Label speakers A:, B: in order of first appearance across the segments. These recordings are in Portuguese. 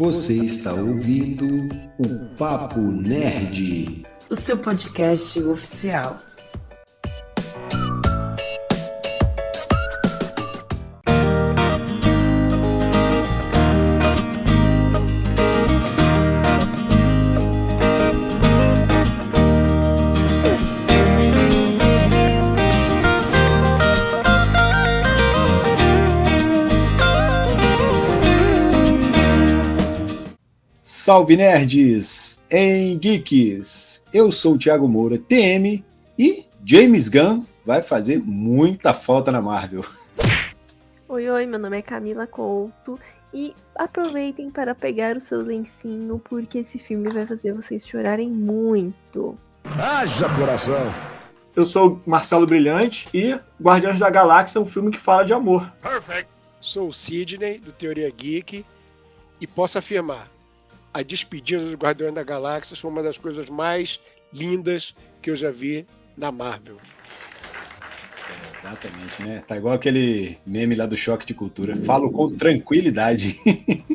A: Você está ouvindo o Papo Nerd,
B: o seu podcast oficial.
A: Salve nerds em geeks! Eu sou o Thiago Moura, TM, e James Gunn vai fazer muita falta na Marvel.
C: Oi, meu nome é Camila Couto e aproveitem para pegar o seu lencinho porque esse filme vai fazer vocês chorarem muito.
D: Haja coração!
E: Eu sou o Marcelo Brilhante e Guardiões da Galáxia é um filme que fala de amor.
F: Perfect. Sou o Sidney, do Teoria Geek, e posso afirmar: a despedida dos Guardiões da Galáxia foi uma das coisas mais lindas que eu já vi na Marvel.
A: Exatamente, né? Tá igual aquele meme lá do Choque de Cultura. Falo com tranquilidade.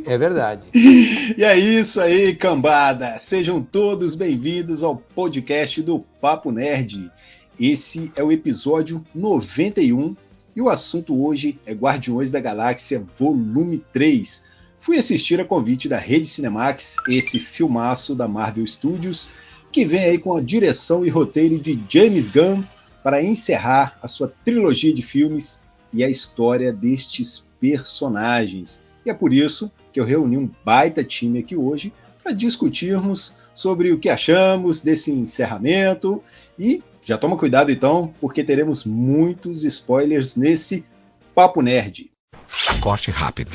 D: É verdade.
A: E é isso aí, cambada. Sejam todos bem-vindos ao podcast do Papo Nerd. Esse é o episódio 91 e o assunto hoje é Guardiões da Galáxia Volume 3. Fui assistir a convite da Rede Cinemax, esse filmaço da Marvel Studios, que vem aí com a direção e roteiro de James Gunn para encerrar a sua trilogia de filmes e a história destes personagens. E é por isso que eu reuni um baita time aqui hoje para discutirmos sobre o que achamos desse encerramento. E já toma cuidado então, porque teremos muitos spoilers nesse Papo Nerd.
D: Corte rápido.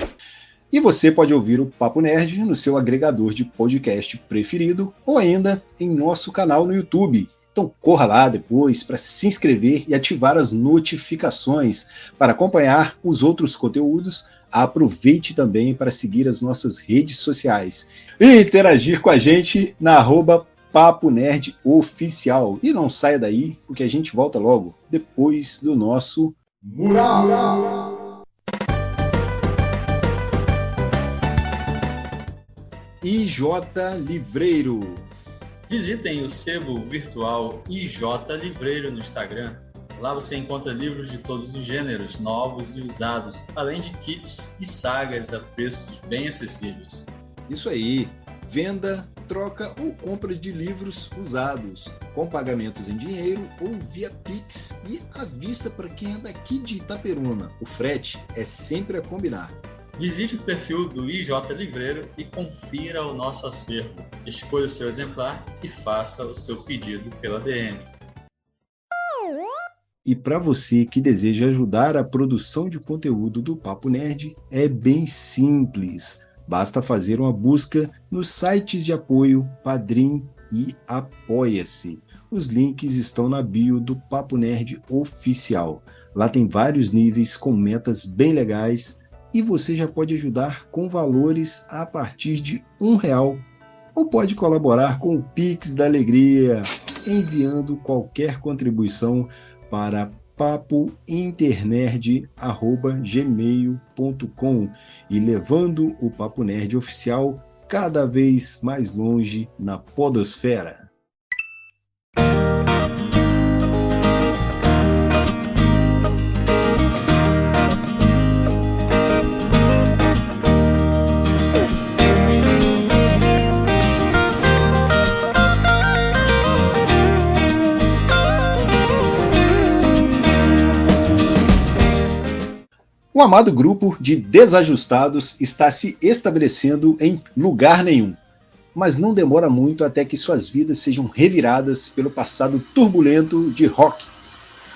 A: E você pode ouvir o Papo Nerd no seu agregador de podcast preferido ou ainda em nosso canal no YouTube. Então corra lá depois para se inscrever e ativar as notificações para acompanhar os outros conteúdos. Aproveite também para seguir as nossas redes sociais e interagir com a gente na @Papo Nerd Oficial. E não saia daí, porque a gente volta logo depois do nosso Mural. IJ Livreiro.
G: Visitem o sebo virtual IJ Livreiro no Instagram. Lá você encontra livros de todos os gêneros, novos e usados, além de kits e sagas a preços bem acessíveis.
A: Isso aí, venda, troca ou compra de livros usados, com pagamentos em dinheiro ou via Pix e à vista para quem é daqui de Itaperuna. O frete é sempre a combinar.
G: Visite o perfil do IJ Livreiro e confira o nosso acervo. Escolha o seu exemplar e faça o seu pedido pela DM.
A: E para você que deseja ajudar a produção de conteúdo do Papo Nerd, é bem simples. Basta fazer uma busca nos sites de apoio Padrim e Apoia-se. Os links estão na bio do Papo Nerd Oficial. Lá tem vários níveis com metas bem legais. E você já pode ajudar com valores a partir de R$1, ou pode colaborar com o Pix da Alegria, enviando qualquer contribuição para papointernerd@gmail.com e levando o Papo Nerd Oficial cada vez mais longe na podosfera. O amado grupo de desajustados está se estabelecendo em lugar nenhum, mas não demora muito até que suas vidas sejam reviradas pelo passado turbulento de Rock.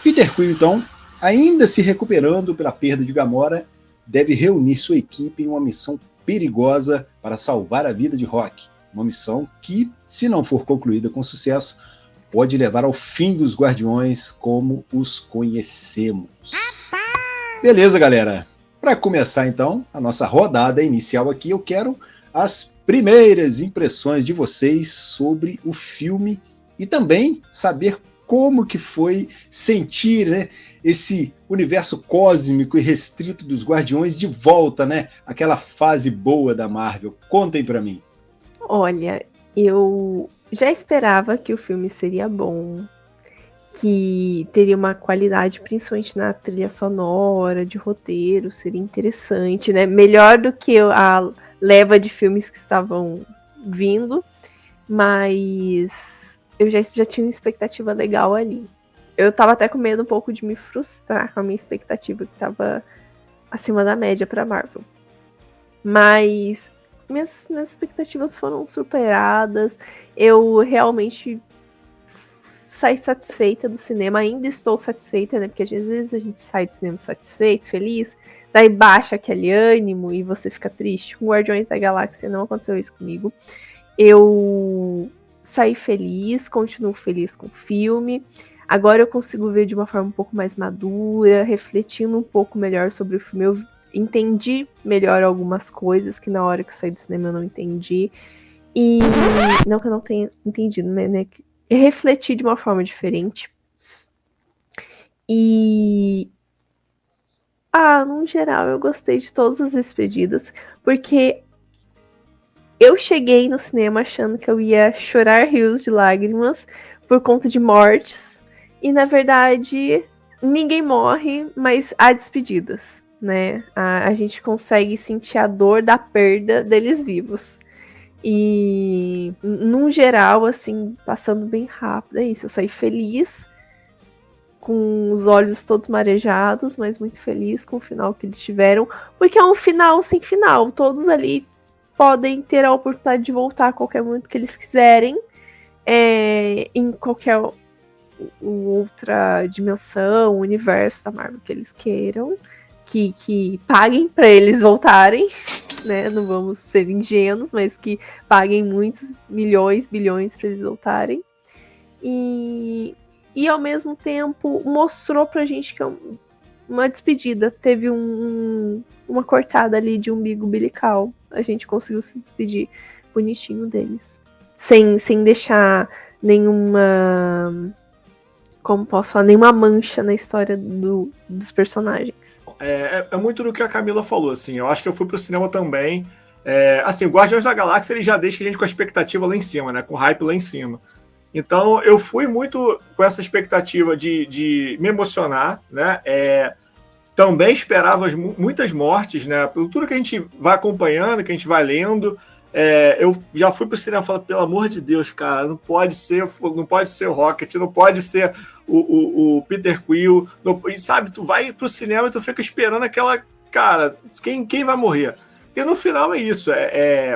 A: Peter Quill, então, ainda se recuperando pela perda de Gamora, deve reunir sua equipe em uma missão perigosa para salvar a vida de Rock. Uma missão que, se não for concluída com sucesso, pode levar ao fim dos Guardiões como os conhecemos. Beleza, galera. Para começar, então, a nossa rodada inicial aqui, eu quero as primeiras impressões de vocês sobre o filme e também saber como que foi sentir, né, esse universo cósmico e restrito dos Guardiões de volta, né? Aquela fase boa da Marvel. Contem pra mim.
C: Olha, eu já esperava que o filme seria bom, que teria uma qualidade, principalmente na trilha sonora, de roteiro, seria interessante, né? Melhor do que a leva de filmes que estavam vindo, mas eu já tinha uma expectativa legal ali. Eu tava até com medo um pouco de me frustrar com a minha expectativa, que tava acima da média pra Marvel. Mas minhas expectativas foram superadas. Eu realmente saí satisfeita do cinema. Ainda estou satisfeita, né? Porque às vezes a gente sai do cinema satisfeito, feliz, daí baixa aquele ânimo e você fica triste. Com Guardiões da Galáxia não aconteceu isso comigo. Eu saí feliz, continuo feliz com o filme. Agora eu consigo ver de uma forma um pouco mais madura, refletindo um pouco melhor sobre o filme. Eu entendi melhor algumas coisas que na hora que eu saí do cinema eu não entendi. E não que eu não tenha entendido, né? Eu refleti de uma forma diferente. E no geral, eu gostei de todas as despedidas, porque eu cheguei no cinema achando que eu ia chorar rios de lágrimas por conta de mortes. E, na verdade, ninguém morre, mas há despedidas, né? A gente consegue sentir a dor da perda deles vivos. E, num geral, assim, passando bem rápido, é isso. Eu saí feliz, com os olhos todos marejados, mas muito feliz com o final que eles tiveram. Porque é um final sem final. Todos ali podem ter a oportunidade de voltar a qualquer momento que eles quiserem. Em qualquer outra dimensão, universo da Marvel que eles queiram, que paguem para eles voltarem, né? Não vamos ser ingênuos, mas que paguem muitos milhões, bilhões para eles voltarem. E ao mesmo tempo mostrou pra gente que é uma despedida. Teve uma cortada ali de umbigo umbilical. A gente conseguiu se despedir bonitinho deles. Sem deixar nenhuma... Como posso falar? Nenhuma mancha na história dos personagens.
E: É muito do que a Camila falou, assim. Eu acho que eu fui pro cinema também. Assim, o Guardiões da Galáxia, ele já deixa a gente com a expectativa lá em cima, né? Com o hype lá em cima. Então, eu fui muito com essa expectativa de me emocionar, né? Também esperava muitas mortes, né? Pelo tudo que a gente vai acompanhando, que a gente vai lendo. Eu já fui pro cinema e falei, pelo amor de Deus, cara, não pode ser o Rocket, não pode ser o Peter Quill. E sabe, tu vai pro cinema e tu fica esperando aquela... Cara, quem vai morrer? E no final é isso.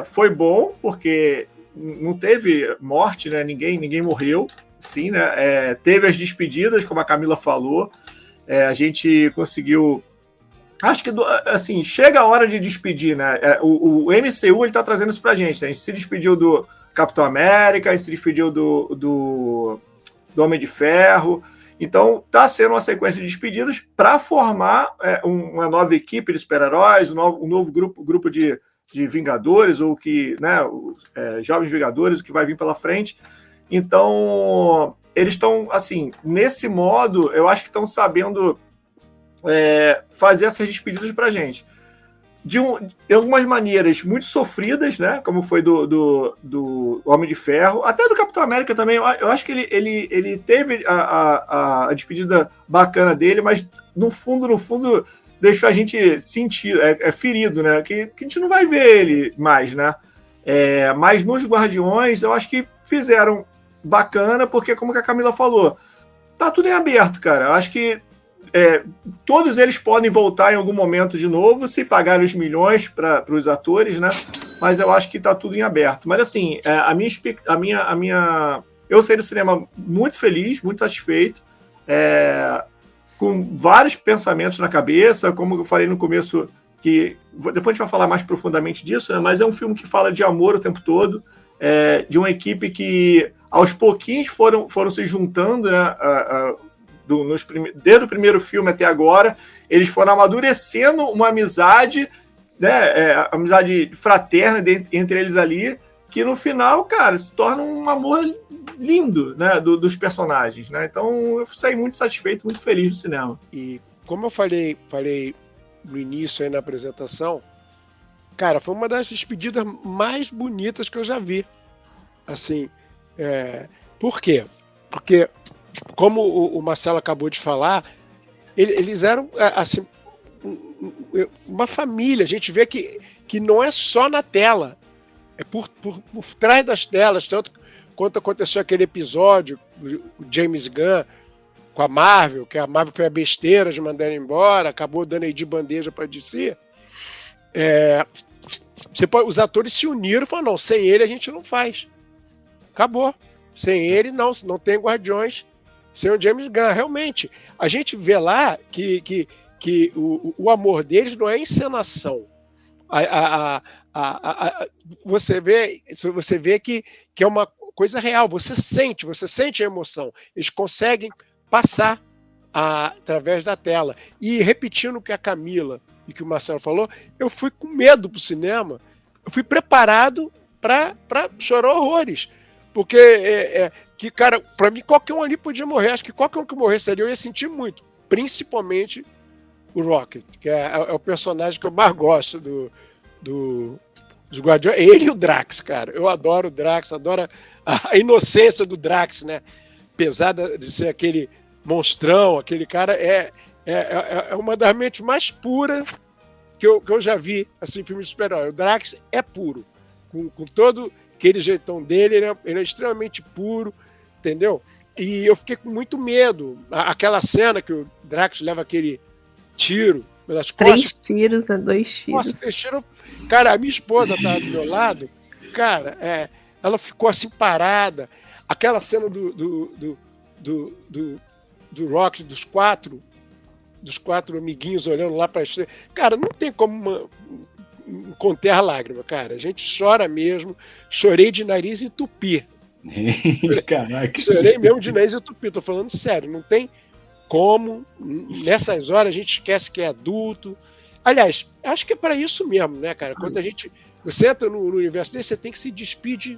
E: Foi bom, porque não teve morte, né? Ninguém morreu, sim, né? Teve as despedidas, como a Camila falou. A gente conseguiu... Acho que, assim, chega a hora de despedir, né? O MCU, ele tá trazendo isso pra gente, né? A gente se despediu do Capitão América, a gente se despediu do Homem de Ferro. Então, tá sendo uma sequência de despedidas para formar uma nova equipe de super-heróis, um novo grupo de Vingadores, ou que, né, Jovens Vingadores, o que vai vir pela frente. Então, eles estão, assim, nesse modo, eu acho que estão sabendo fazer essas despedidas pra gente. De algumas maneiras muito sofridas, né? Como foi do Homem de Ferro, até do Capitão América também. Eu acho que ele teve a despedida bacana dele, mas no fundo deixou a gente sentir, ferido, né? Que a gente não vai ver ele mais, né? Mas nos Guardiões, eu acho que fizeram bacana, porque, como que a Camila falou, tá tudo em aberto, cara. Eu acho que todos eles podem voltar em algum momento de novo, se pagarem os milhões para os atores, né? Mas eu acho que está tudo em aberto. Mas, assim, eu saí do cinema muito feliz, muito satisfeito, com vários pensamentos na cabeça, como eu falei no começo, que depois a gente vai falar mais profundamente disso, né? Mas é um filme que fala de amor o tempo todo, de uma equipe que aos pouquinhos foram se juntando, né? Desde o primeiro filme até agora, eles foram amadurecendo uma amizade, né, amizade fraterna entre eles ali, que no final, cara, se torna um amor lindo, né, dos personagens, né? Então eu saí muito satisfeito, muito feliz do cinema.
F: E como eu falei no início aí na apresentação, cara, foi uma das despedidas mais bonitas que eu já vi. Assim, por quê? Porque, como o Marcelo acabou de falar, eles eram, assim, uma família. A gente vê que não é só na tela, é por trás das telas, tanto quanto aconteceu aquele episódio, o James Gunn com a Marvel, que a Marvel foi a besteira de mandar ele embora, acabou dando aí de bandeja para DC. Os atores se uniram e falaram, não, sem ele a gente não faz. Acabou. Sem ele não tem Guardiões, sem o James Gunn. Realmente, a gente vê lá que o amor deles não é encenação. Você vê que é uma coisa real, você sente a emoção. Eles conseguem passar através da tela. E repetindo o que a Camila e que o Marcelo falou, eu fui com medo pro cinema, eu fui preparado para chorar horrores. Porque, cara, para mim, qualquer um ali podia morrer. Acho que qualquer um que morresse ali eu ia sentir muito. Principalmente o Rocket, que é o personagem que eu mais gosto dos Guardiões. Ele e o Drax, cara. Eu adoro o Drax, adoro a inocência do Drax, né? Apesar de ser aquele monstrão, aquele cara, é uma das mentes mais puras que eu já vi, assim, em filme de super-herói. O Drax é puro. Com todo aquele jeitão dele, ele é extremamente puro, entendeu? E eu fiquei com muito medo. Aquela cena que o Drax leva aquele tiro pelas costas.
C: 3 tiros, né? 2 tiros.
F: Nossa, 3 tiros. Cara, a minha esposa estava do meu lado, cara, ela ficou assim parada. Aquela cena do Rock, dos quatro amiguinhos olhando lá para a estrela. Cara, não tem como conter a lágrima, cara. A gente chora mesmo. Chorei de nariz entupir.
A: Caraca.
F: Chorei mesmo de nariz entupir. Tô falando sério. Não tem como. Nessas horas a gente esquece que é adulto. Aliás, acho que é para isso mesmo, né, cara? Quando você entra no universo desse, você tem que se despedir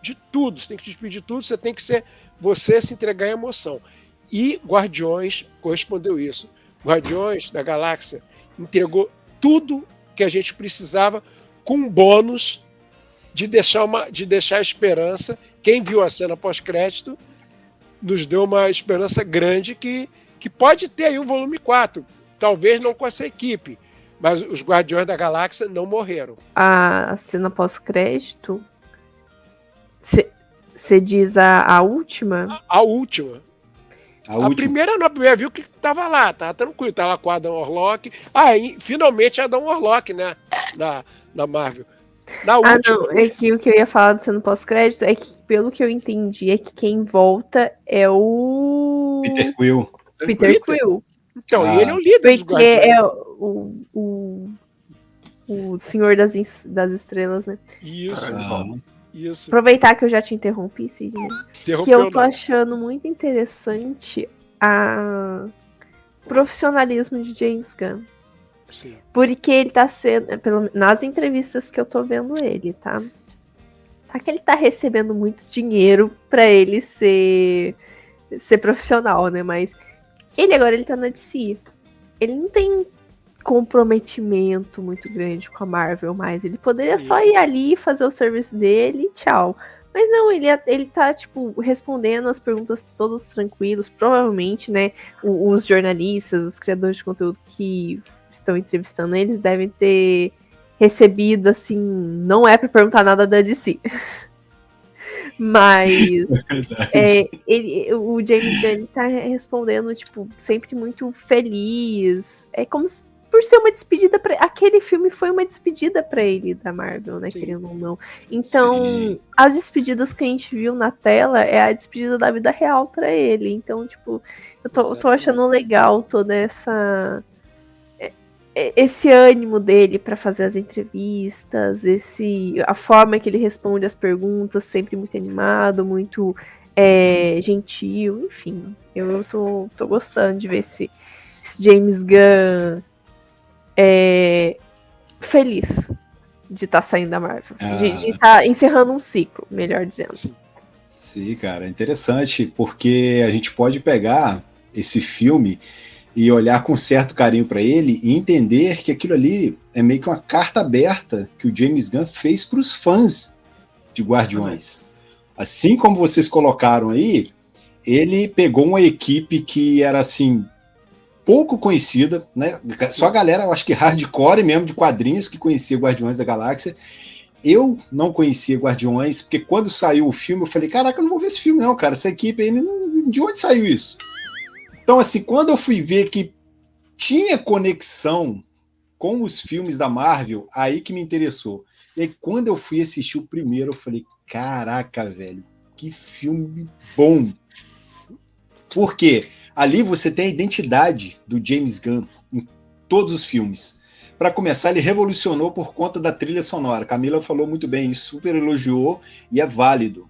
F: de tudo. Você tem que despedir de tudo. Você tem que ser você, se entregar à emoção. E Guardiões correspondeu isso. Guardiões da Galáxia entregou tudo que a gente precisava, com um bônus de deixar a esperança. Quem viu a cena pós-crédito nos deu uma esperança grande que pode ter aí um volume 4. Talvez não com essa equipe, mas os Guardiões da Galáxia não morreram.
C: A cena pós-crédito, você diz a última?
F: A última. A primeira não, a primeira viu que tava lá, tá tranquilo, tá lá com a Adam Warlock. E finalmente a Adam Warlock, né? Na Marvel. Na última.
C: Não, é que o que eu ia falar do cena pós-crédito é que, pelo que eu entendi, é que quem volta é o
A: Peter Quill.
C: Peter Quill.
F: Então, e ele é o líder dos Guardiões.
C: Porque é o Senhor das Estrelas, né?
F: Isso. Isso.
C: Aproveitar que eu já te interrompi, Sidney. Que eu tô achando muito interessante o profissionalismo de James Gunn.
F: Sim.
C: Porque ele tá sendo, nas entrevistas que eu tô vendo ele, tá que ele tá recebendo muito dinheiro pra ele ser profissional, né? Mas ele tá na DC. Ele não tem comprometimento muito grande com a Marvel mais. Ele poderia só ir ali, fazer o serviço dele e tchau. Mas não, ele tá, tipo, respondendo as perguntas todos tranquilos. Provavelmente, né, os jornalistas, os criadores de conteúdo que estão entrevistando eles devem ter recebido, assim, não é pra perguntar nada da DC. Mas o James Gunn tá respondendo, tipo, sempre muito feliz. É como se, por ser uma despedida pra... Aquele filme foi uma despedida pra ele da Marvel, né? Sim. Querendo ou não. Então, as despedidas que a gente viu na tela é a despedida da vida real pra ele. Então, tipo, eu tô achando legal toda esse ânimo dele pra fazer as entrevistas, a forma que ele responde as perguntas, sempre muito animado, muito gentil, enfim. Eu tô gostando de ver esse James Gunn feliz de estar saindo da Marvel.
A: Ah.
C: De estar encerrando um ciclo, melhor dizendo.
A: Sim, cara, é interessante, porque a gente pode pegar esse filme e olhar com certo carinho para ele e entender que aquilo ali é meio que uma carta aberta que o James Gunn fez para os fãs de Guardiões. Assim como vocês colocaram aí, ele pegou uma equipe que era assim pouco conhecida, né? Só a galera, eu acho que hardcore mesmo de quadrinhos que conhecia Guardiões da Galáxia. Eu não conhecia Guardiões, porque quando saiu o filme eu falei, caraca, eu não vou ver esse filme não, cara, essa equipe aí, de onde saiu isso? Então assim, quando eu fui ver que tinha conexão com os filmes da Marvel, aí que me interessou. E aí quando eu fui assistir o primeiro, eu falei, caraca, velho, que filme bom. Por quê? Ali você tem a identidade do James Gunn em todos os filmes. Para começar, ele revolucionou por conta da trilha sonora. Camila falou muito bem, isso super elogiou e é válido.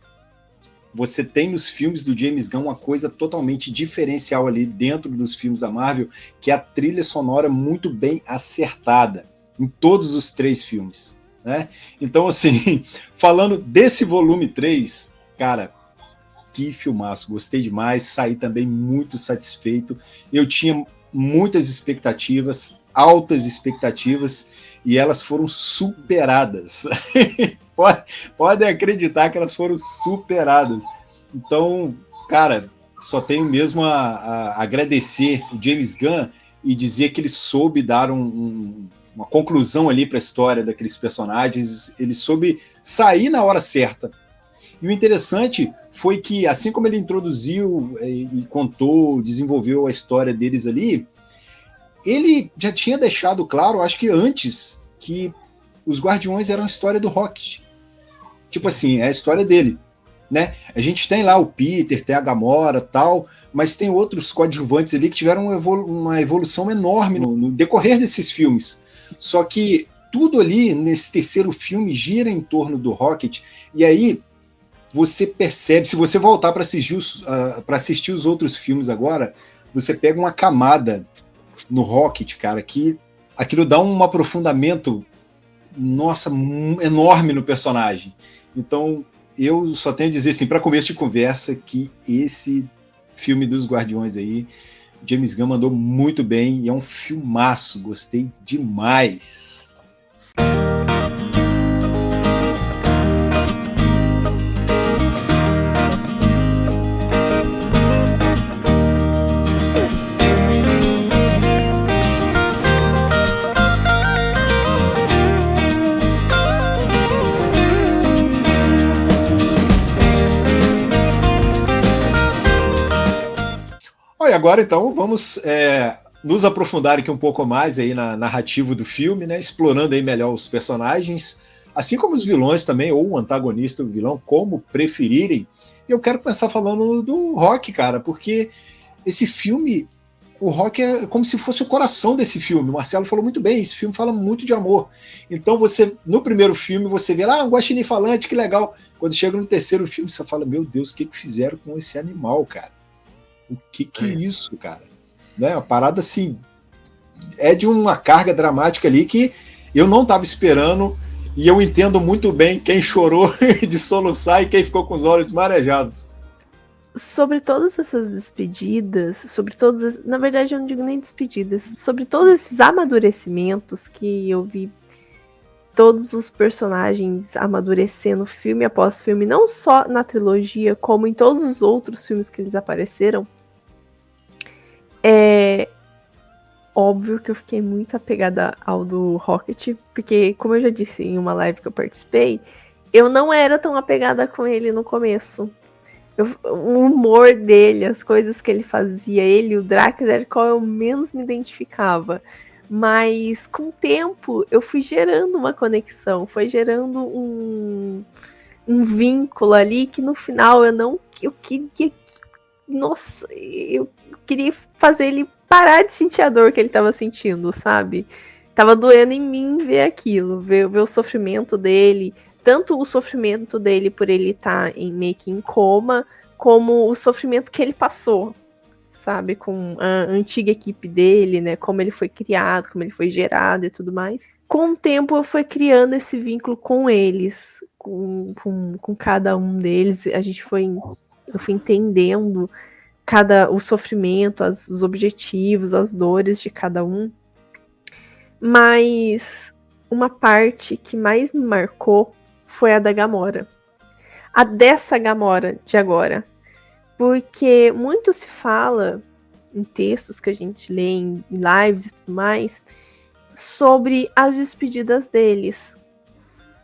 A: Você tem nos filmes do James Gunn uma coisa totalmente diferencial ali dentro dos filmes da Marvel, que é a trilha sonora muito bem acertada em todos os 3 filmes, né? Então, assim, falando desse volume 3, cara, que filmaço, gostei demais, saí também muito satisfeito. Eu tinha muitas expectativas, altas expectativas, e elas foram superadas. Podem acreditar que elas foram superadas. Então, cara, só tenho mesmo a agradecer o James Gunn e dizer que ele soube dar uma conclusão ali para a história daqueles personagens, ele soube sair na hora certa. E o interessante foi que, assim como ele introduziu e contou, desenvolveu a história deles ali, ele já tinha deixado claro, acho que antes, que os Guardiões eram a história do Rocket. Tipo assim, é a história dele, né? A gente tem lá o Peter, tem a Gamora e tal, mas tem outros coadjuvantes ali que tiveram uma evolução enorme no decorrer desses filmes. Só que tudo ali, nesse terceiro filme, gira em torno do Rocket, e aí você percebe, se você voltar para assistir os outros filmes agora, você pega uma camada no Rocket, cara, que aquilo dá um aprofundamento, nossa, enorme no personagem. Então, eu só tenho a dizer, assim, para começo de conversa, que esse filme dos Guardiões aí, James Gunn mandou muito bem, e é um filmaço, gostei demais. Olha, agora então vamos nos aprofundar aqui um pouco mais aí na narrativa do filme, né? Explorando aí melhor os personagens, assim como os vilões também, ou o antagonista, o vilão, como preferirem. E eu quero começar falando do Rock, cara, porque esse filme, o Rock é como se fosse o coração desse filme. O Marcelo falou muito bem, esse filme fala muito de amor. Então você, no primeiro filme, você vê lá, um guaxinim falante, que legal. Quando chega no terceiro filme, você fala, meu Deus, o que fizeram com esse animal, cara? O que é isso, cara? Né? Uma parada assim, é de uma carga dramática ali que eu não estava esperando, e eu entendo muito bem quem chorou de soluçar e quem ficou com os olhos marejados.
C: Sobre todas essas despedidas, na verdade eu não digo nem despedidas, sobre todos esses amadurecimentos que eu vi todos os personagens amadurecendo filme após filme, não só na trilogia, como em todos os outros filmes que eles apareceram, é óbvio que eu fiquei muito apegada ao do Rocket, porque, como eu já disse em uma live que eu participei, eu não era tão apegada com ele no começo. O humor dele, as coisas que ele fazia, ele, o Drax, era qual eu menos me identificava. Mas com o tempo eu fui gerando uma conexão, foi gerando um vínculo ali que no final eu queria fazer ele parar de sentir a dor que ele tava sentindo, sabe? Tava doendo em mim ver aquilo, ver o sofrimento dele, tanto o sofrimento dele por ele estar meio que em coma, como o sofrimento que ele passou, sabe, com a antiga equipe dele, né, como ele foi criado, como ele foi gerado e tudo mais. com o tempo eu fui criando esse vínculo com eles, com cada um deles. Eu fui entendendo o sofrimento, os objetivos, as dores de cada um. Mas uma parte que mais me marcou foi a da Gamora. A dessa Gamora de agora. Porque muito se fala em textos que a gente lê, em lives e tudo mais, sobre as despedidas deles.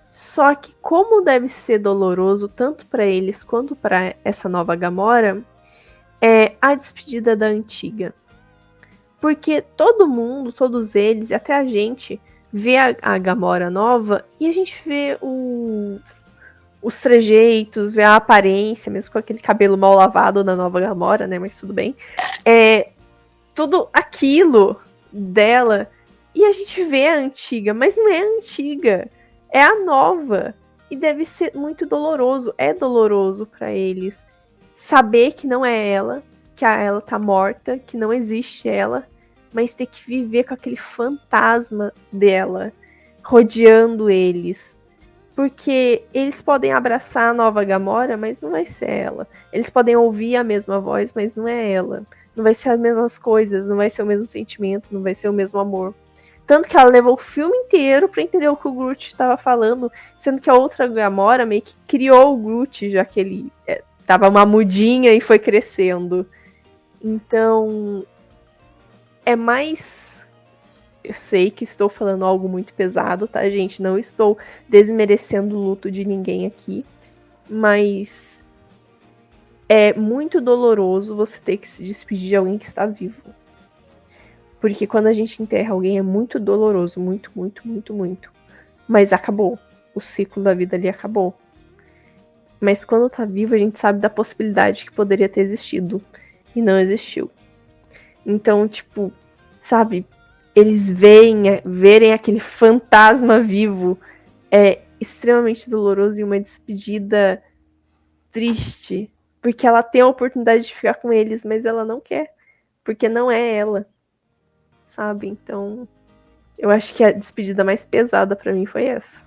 C: Só que como deve ser doloroso tanto para eles quanto para essa nova Gamora, é a despedida da antiga. Porque todo mundo, todos eles, e até a gente, vê a Gamora nova e a gente vê os trejeitos, vê a aparência, mesmo com aquele cabelo mal lavado da nova Gamora, né? Mas tudo bem. Tudo aquilo dela. E a gente vê a antiga, mas não é a antiga. É a nova. E deve ser muito doloroso. É doloroso para eles saber que não é ela, que ela tá morta, que não existe ela, mas ter que viver com aquele fantasma dela rodeando eles. Porque eles podem abraçar a nova Gamora, mas não vai ser ela. Eles podem ouvir a mesma voz, mas não é ela. Não vai ser as mesmas coisas, não vai ser o mesmo sentimento, não vai ser o mesmo amor. Tanto que ela levou o filme inteiro pra entender o que o Groot estava falando, sendo que a outra Gamora meio que criou o Groot, já que ele tava uma mudinha e foi crescendo. Então, é mais... Eu sei que estou falando algo muito pesado, tá, gente? Não estou desmerecendo o luto de ninguém aqui, mas é muito doloroso você ter que se despedir de alguém que está vivo. Porque quando a gente enterra alguém é muito doloroso, muito, muito, muito, muito. Mas acabou. O ciclo da vida ali acabou. Mas quando tá vivo, a gente sabe da possibilidade que poderia ter existido. E não existiu. Então, tipo, sabe... Eles verem aquele fantasma vivo é extremamente doloroso e uma despedida triste. Porque ela tem a oportunidade de ficar com eles, mas ela não quer. Porque não é ela. Sabe? Então, eu acho que a despedida mais pesada pra mim foi essa.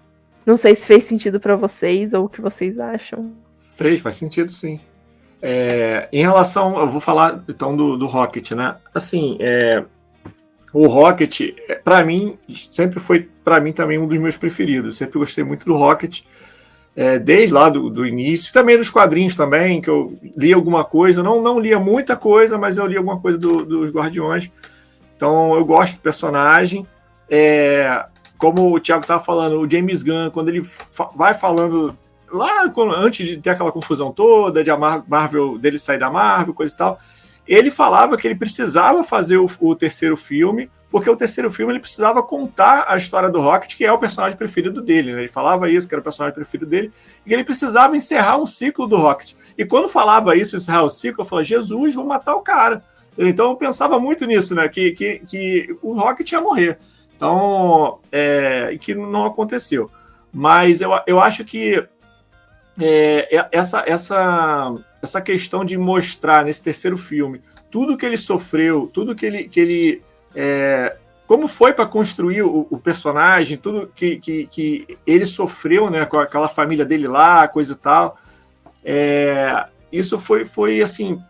C: Não sei se fez sentido pra vocês ou o que vocês acham.
E: Faz sentido, sim. Em relação, eu vou falar então do Rocket, né? Assim, o Rocket, para mim, sempre foi também um dos meus preferidos. Sempre gostei muito do Rocket, desde lá do início, também dos quadrinhos também, que eu li alguma coisa. Não lia muita coisa, mas eu li alguma coisa dos Guardiões. Então eu gosto do personagem. Como o Thiago estava falando, o James Gunn, quando ele vai falando lá, antes de ter aquela confusão toda, de a Marvel, dele sair da Marvel, coisa e tal, ele falava que ele precisava fazer o terceiro filme, porque o terceiro filme ele precisava contar a história do Rocket, que é o personagem preferido dele, né? Ele falava isso, que era o personagem preferido dele, e que ele precisava encerrar um ciclo do Rocket. E quando falava isso, encerrar o ciclo, eu falava, Jesus, vou matar o cara. Então eu pensava muito nisso, né? Que o Rocket ia morrer. Então, que não aconteceu. Mas eu acho que essa questão de mostrar nesse terceiro filme tudo que ele sofreu, tudo que ele como foi para construir o personagem, tudo que ele sofreu, né, com aquela família dele lá, coisa e tal, isso foi assim,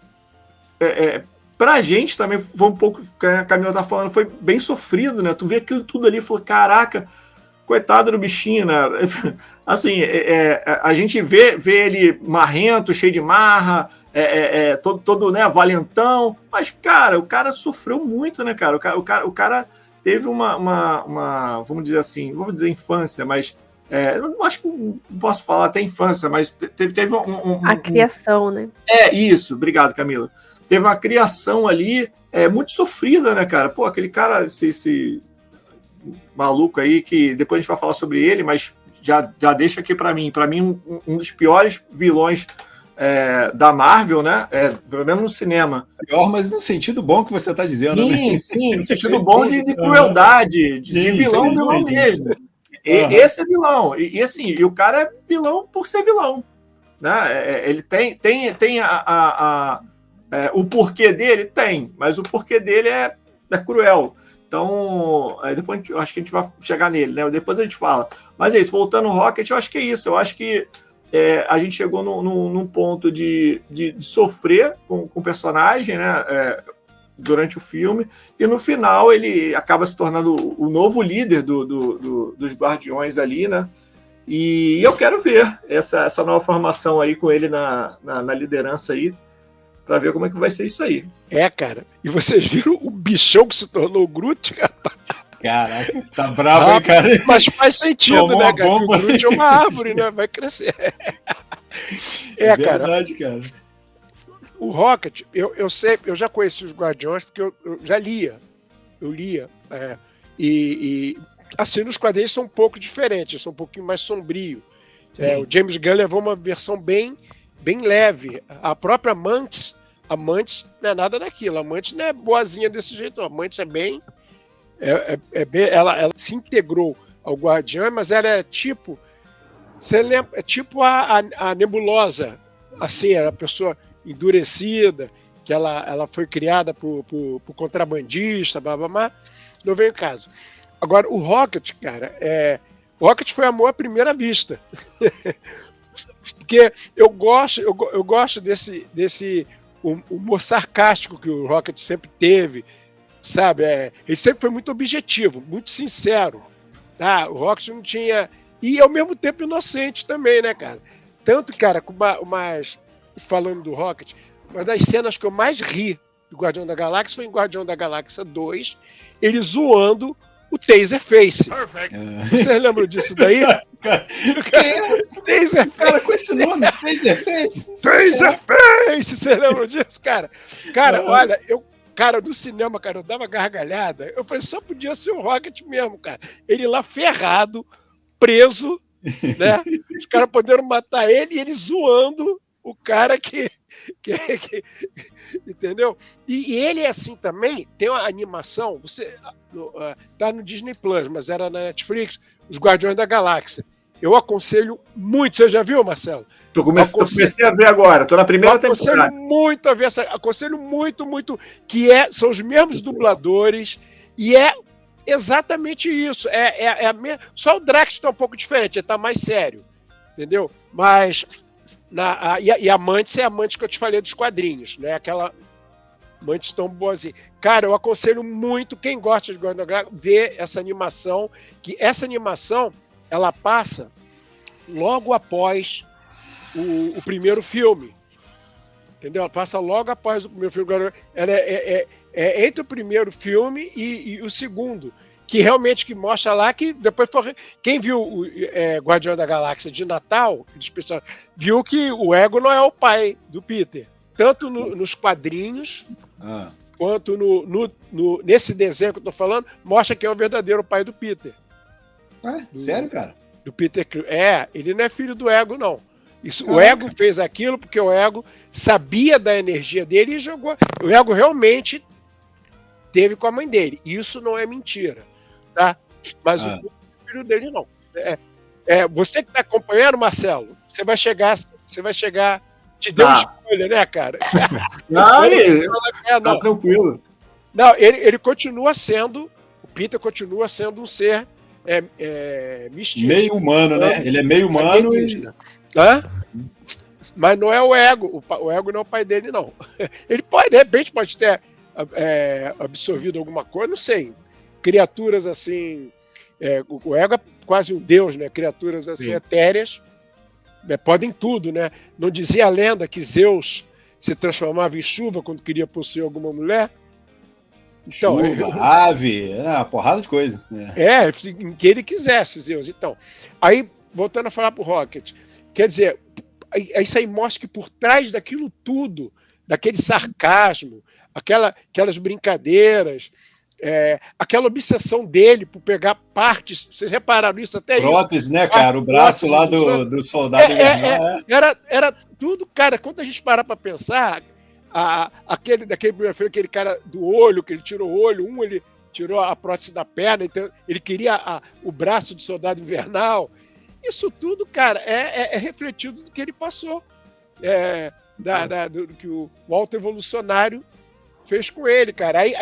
E: pra gente também foi um pouco, que a Camila tá falando, foi bem sofrido, né? Tu vê aquilo tudo ali e falou, caraca, coitado do bichinho, né? Assim, a gente vê ele marrento, cheio de marra, todo né, valentão, mas, cara, o cara sofreu muito, né, cara? O cara teve uma vamos dizer assim, vou dizer infância, mas eu acho que não posso falar até infância, mas teve
C: a criação, né?
E: Isso, obrigado, Camila. Teve uma criação ali muito sofrida, né, cara? Pô, aquele cara, esse maluco aí, que depois a gente vai falar sobre ele, mas já deixa aqui para mim um dos piores vilões da Marvel, né? Pelo menos no cinema.
A: Pior, mas no sentido bom que você está dizendo, né?
E: Sim, no sentido bom de crueldade, de vilão mesmo. Esse é vilão. E assim, o cara é vilão por ser vilão, né? Ele tem o porquê dele? Tem, mas o porquê dele é cruel. Então, aí depois eu acho que a gente vai chegar nele, né? Depois a gente fala. Mas é isso, voltando ao Rocket, eu acho que é isso. Eu acho que a gente chegou num ponto de sofrer com o personagem, né? Durante o filme, e no final ele acaba se tornando o novo líder dos Guardiões ali, né? E eu quero ver essa nova formação aí com ele na liderança aí, para ver como é que vai ser isso aí.
F: Cara. E vocês viram o bichão que se tornou o Groot, cara?
A: Caraca, tá bravo, hein, cara?
F: Mas faz sentido,
A: Tomou
F: né,
A: uma
F: cara?
A: bomba.
F: O Groot é uma árvore, né? Vai crescer.
A: Verdade, cara.
F: O Rocket, eu já conheci os Guardiões porque eu já lia. Eu lia. E assim, nos quadrinhos são um pouco diferentes, são um pouquinho mais sombrio. O James Gunn levou uma versão bem leve. A própria Mantis não é nada daquilo. A Mantis não é boazinha desse jeito, não. A Mantis é bem... ela se integrou ao Guardião, mas ela é tipo... Você lembra? É tipo a Nebulosa. Assim, era a pessoa endurecida, que ela foi criada por contrabandista, blá, blá, blá. Não veio o caso. Agora, o Rocket, cara, o Rocket foi amor à primeira vista. Porque eu gosto desse humor sarcástico que o Rocket sempre teve, sabe? Ele sempre foi muito objetivo, muito sincero. Tá? O Rocket não tinha... E, ao mesmo tempo, inocente também, né, cara? Tanto, cara, falando do Rocket, uma das cenas que eu mais ri do Guardião da Galáxia foi em Guardião da Galáxia 2, ele zoando o Taserface. Vocês lembram disso daí? Taserface.
A: Cara, com esse nome, Taserface.
F: Taserface! Vocês lembram disso, cara? Cara, olha, cara, no cinema, cara, eu dava gargalhada. Eu falei, só podia ser o Rocket mesmo, cara. Ele lá ferrado, preso, né? Os caras podendo matar ele e ele zoando o cara que entendeu? E ele é assim também, tem uma animação, tá no Disney Plus, mas era na Netflix, Os Guardiões da Galáxia. Eu aconselho muito, você já viu, Marcelo?
E: Comecei a ver agora, tô na primeira temporada.
F: Aconselho muito a ver aconselho muito, são os mesmos dubladores, e é exatamente isso. Só o Drax tá um pouco diferente, ele tá mais sério, entendeu? Mas e a Mantis é a Mantis que eu te falei dos quadrinhos, né? Aquela Mantis tão boazinha. Cara, eu aconselho muito quem gosta de Guardião da Galáxia ver essa animação, que essa animação ela passa logo após o primeiro filme. Entendeu? Ela passa logo após o primeiro filme. Ela é entre o primeiro filme e o segundo, que realmente que mostra lá que depois quem viu o Guardião da Galáxia de Natal, viu que o Ego não é o pai do Peter. Tanto nos quadrinhos, quanto nesse desenho que eu tô falando, mostra que é o verdadeiro pai do Peter.
A: Sério, cara?
F: Do Peter. Ele não é filho do Ego, não. O Ego fez aquilo porque o Ego sabia da energia dele e jogou. O Ego realmente teve com a mãe dele. Isso não é mentira, tá? Mas o filho dele não. Você que está acompanhando, Marcelo, você vai chegar. Te deu um spoiler, né, cara?
E: Tá tranquilo.
F: Não, ele continua sendo. O Peter continua sendo um ser místico.
A: Meio humano, né? Ele é meio humano
F: Mas não é o Ego. O Ego não é o pai dele, não. Ele pode, de repente, pode ter absorvido alguma coisa, não sei. Criaturas assim. O Ego é quase um deus, né? Criaturas assim etéreas podem tudo, né? Não dizia a lenda que Zeus se transformava em chuva quando queria possuir alguma mulher? Então,
A: ave, uma porrada de coisa.
F: Em que ele quisesse, Zeus. Então, aí, voltando a falar pro Rocket, quer dizer, isso aí mostra que por trás daquilo tudo, daquele sarcasmo, aquelas brincadeiras, aquela obsessão dele por pegar partes, vocês repararam isso até
A: prótese, né, cara? O braço lá do soldado
F: era tudo, cara. Quando a gente parar para pensar, daquele primeiro filme, aquele cara do olho, que ele tirou o olho, ele tirou a prótese da perna, então ele queria o braço do soldado invernal. Isso tudo, cara, é refletido do que ele passou, do que o alto evolucionário fez com ele, cara. Aí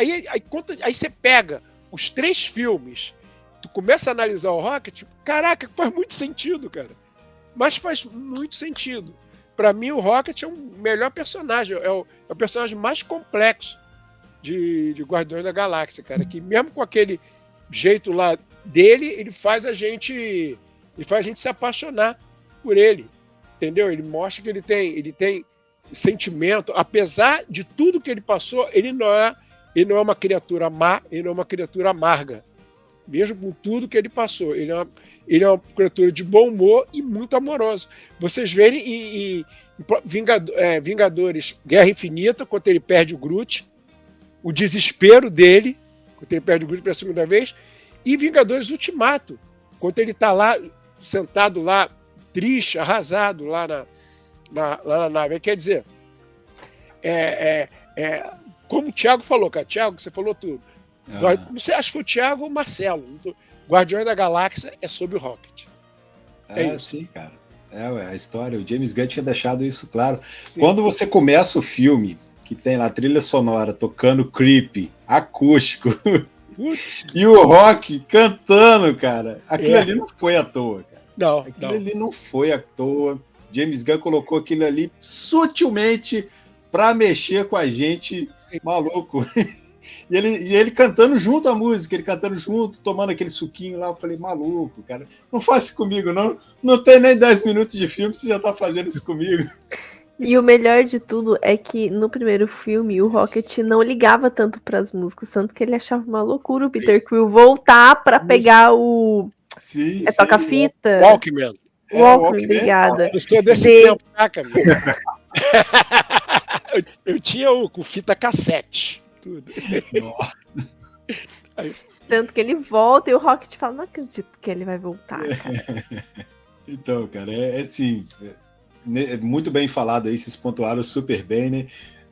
F: você pega os 3 filmes, tu começa a analisar o Rocket, caraca, faz muito sentido, cara. Mas faz muito sentido. Pra mim, o Rocket é o melhor personagem, é o personagem mais complexo de Guardiões da Galáxia, cara. Que mesmo com aquele jeito lá dele, ele faz a gente se apaixonar por ele, entendeu? Ele mostra que ele tem sentimento, apesar de tudo que ele passou, ele não é uma criatura má, ele não é uma criatura amarga, mesmo com tudo que ele passou. Ele é uma criatura de bom humor e muito amoroso. Vocês verem em Vingadores Guerra Infinita, quando ele perde o Groot, o desespero dele, quando ele perde o Groot pela segunda vez, e Vingadores Ultimato, quando ele está lá, sentado lá, triste, arrasado, lá na nave. Quer dizer, como o Thiago falou, cara, Thiago, você falou tudo. Você acha que o Thiago ou o Marcelo? Guardiões da Galáxia é sobre o Rocket.
A: Sim, cara. A história, o James Gunn tinha deixado isso claro.
F: Sim.
A: Quando você começa o filme, que tem lá a trilha sonora tocando Creep, acústico, e o Rock cantando, cara, aquilo ali não foi à toa, cara. Aquilo ali não foi à toa. James Gunn colocou aquilo ali sutilmente pra mexer com a gente, maluco. E ele cantando junto a música, ele cantando junto, tomando aquele suquinho lá. Eu falei, maluco, cara, não faz isso comigo, não. Não tem nem 10 minutos de filme, você já tá fazendo isso comigo.
C: E o melhor de tudo é que no primeiro filme o Rocket não ligava tanto pras músicas, tanto que ele achava uma loucura o Peter Quill voltar pra pegar o...
A: Sim,
C: toca-fita?
F: Walkman.
C: Walkman, obrigada.
F: Eu sou desse tempo, tá, Camila? Eu tinha com fita cassete. Tudo.
C: Tanto que ele volta e o Rocket fala, não acredito que ele vai voltar, cara.
A: Então, cara, assim, muito bem falado aí, vocês pontuaram super bem, né?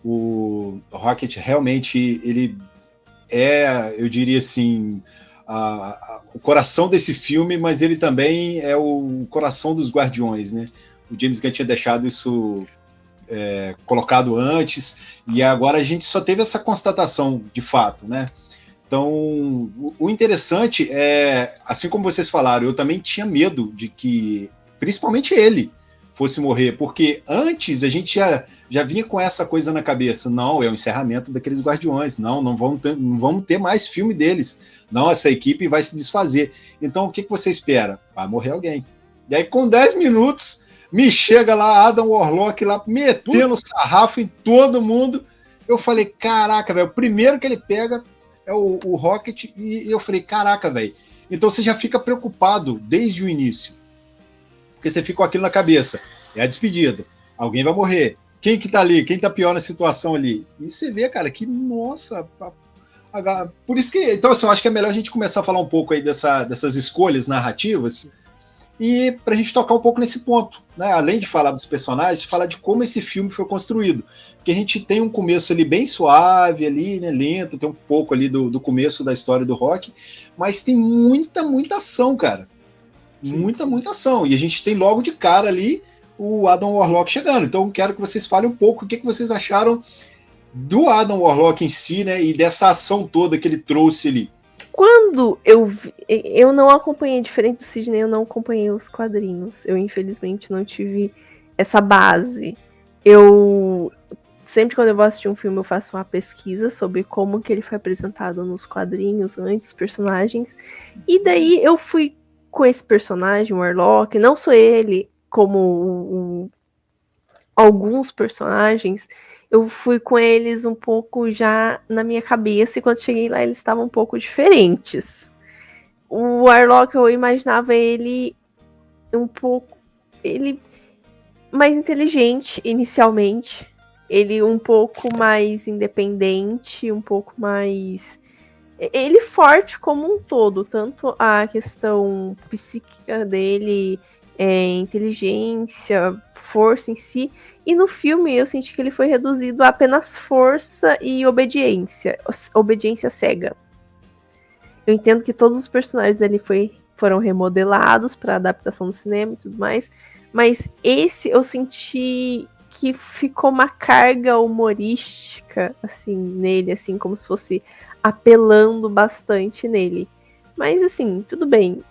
A: O Rocket realmente, ele eu diria assim, o coração desse filme, mas ele também é o coração dos Guardiões, né? O James Gunn tinha deixado isso colocado antes, e agora a gente só teve essa constatação de fato, né? Então, o interessante é, assim como vocês falaram, eu também tinha medo de que, principalmente ele, fosse morrer, porque antes a gente já vinha com essa coisa na cabeça, não, é o encerramento daqueles Guardiões, não vamos ter mais filme deles, não, essa equipe vai se desfazer. Então, o que você espera? Vai morrer alguém. E aí, com 10 minutos, me chega lá Adam Warlock lá, metendo sarrafo em todo mundo. Eu falei, caraca, velho, o primeiro que ele pega é o Rocket, e eu falei, caraca, velho. Então você já fica preocupado desde o início. Porque você fica com aquilo na cabeça. É a despedida. Alguém vai morrer. Quem que tá ali? Quem tá pior na situação ali? E você vê, cara, que, nossa... Por isso que... Então, assim, eu acho que é melhor a gente começar a falar um pouco aí dessas escolhas narrativas, e para a gente tocar um pouco nesse ponto, né? Além de falar dos personagens, falar de como esse filme foi construído. Porque a gente tem um começo ali bem suave, ali, né, lento, tem um pouco ali do começo da história do Rock, mas tem muita ação, cara. Sim. Muita ação. E a gente tem logo de cara ali o Adam Warlock chegando. Então quero que vocês falem um pouco o que vocês acharam do Adam Warlock em si, né? E dessa ação toda que ele trouxe ali.
C: Quando eu vi, eu não acompanhei, diferente do Sidney, eu não acompanhei os quadrinhos. Eu, infelizmente, não tive essa base. Sempre quando eu vou assistir um filme, eu faço uma pesquisa sobre como que ele foi apresentado nos quadrinhos, antes, os personagens. E daí eu fui com esse personagem, o Warlock, não só ele, como alguns personagens, eu fui com eles um pouco já na minha cabeça, e quando cheguei lá eles estavam um pouco diferentes. O Warlock, eu imaginava ele mais inteligente inicialmente, ele um pouco mais independente, um pouco mais... Ele forte como um todo, tanto a questão psíquica dele, inteligência, força em si. E no filme eu senti que ele foi reduzido a apenas força e obediência cega. Eu entendo que todos os personagens ali foram remodelados para adaptação do cinema e tudo mais, mas esse eu senti que ficou uma carga humorística, assim, nele, assim, como se fosse apelando bastante nele. Mas, assim, tudo bem.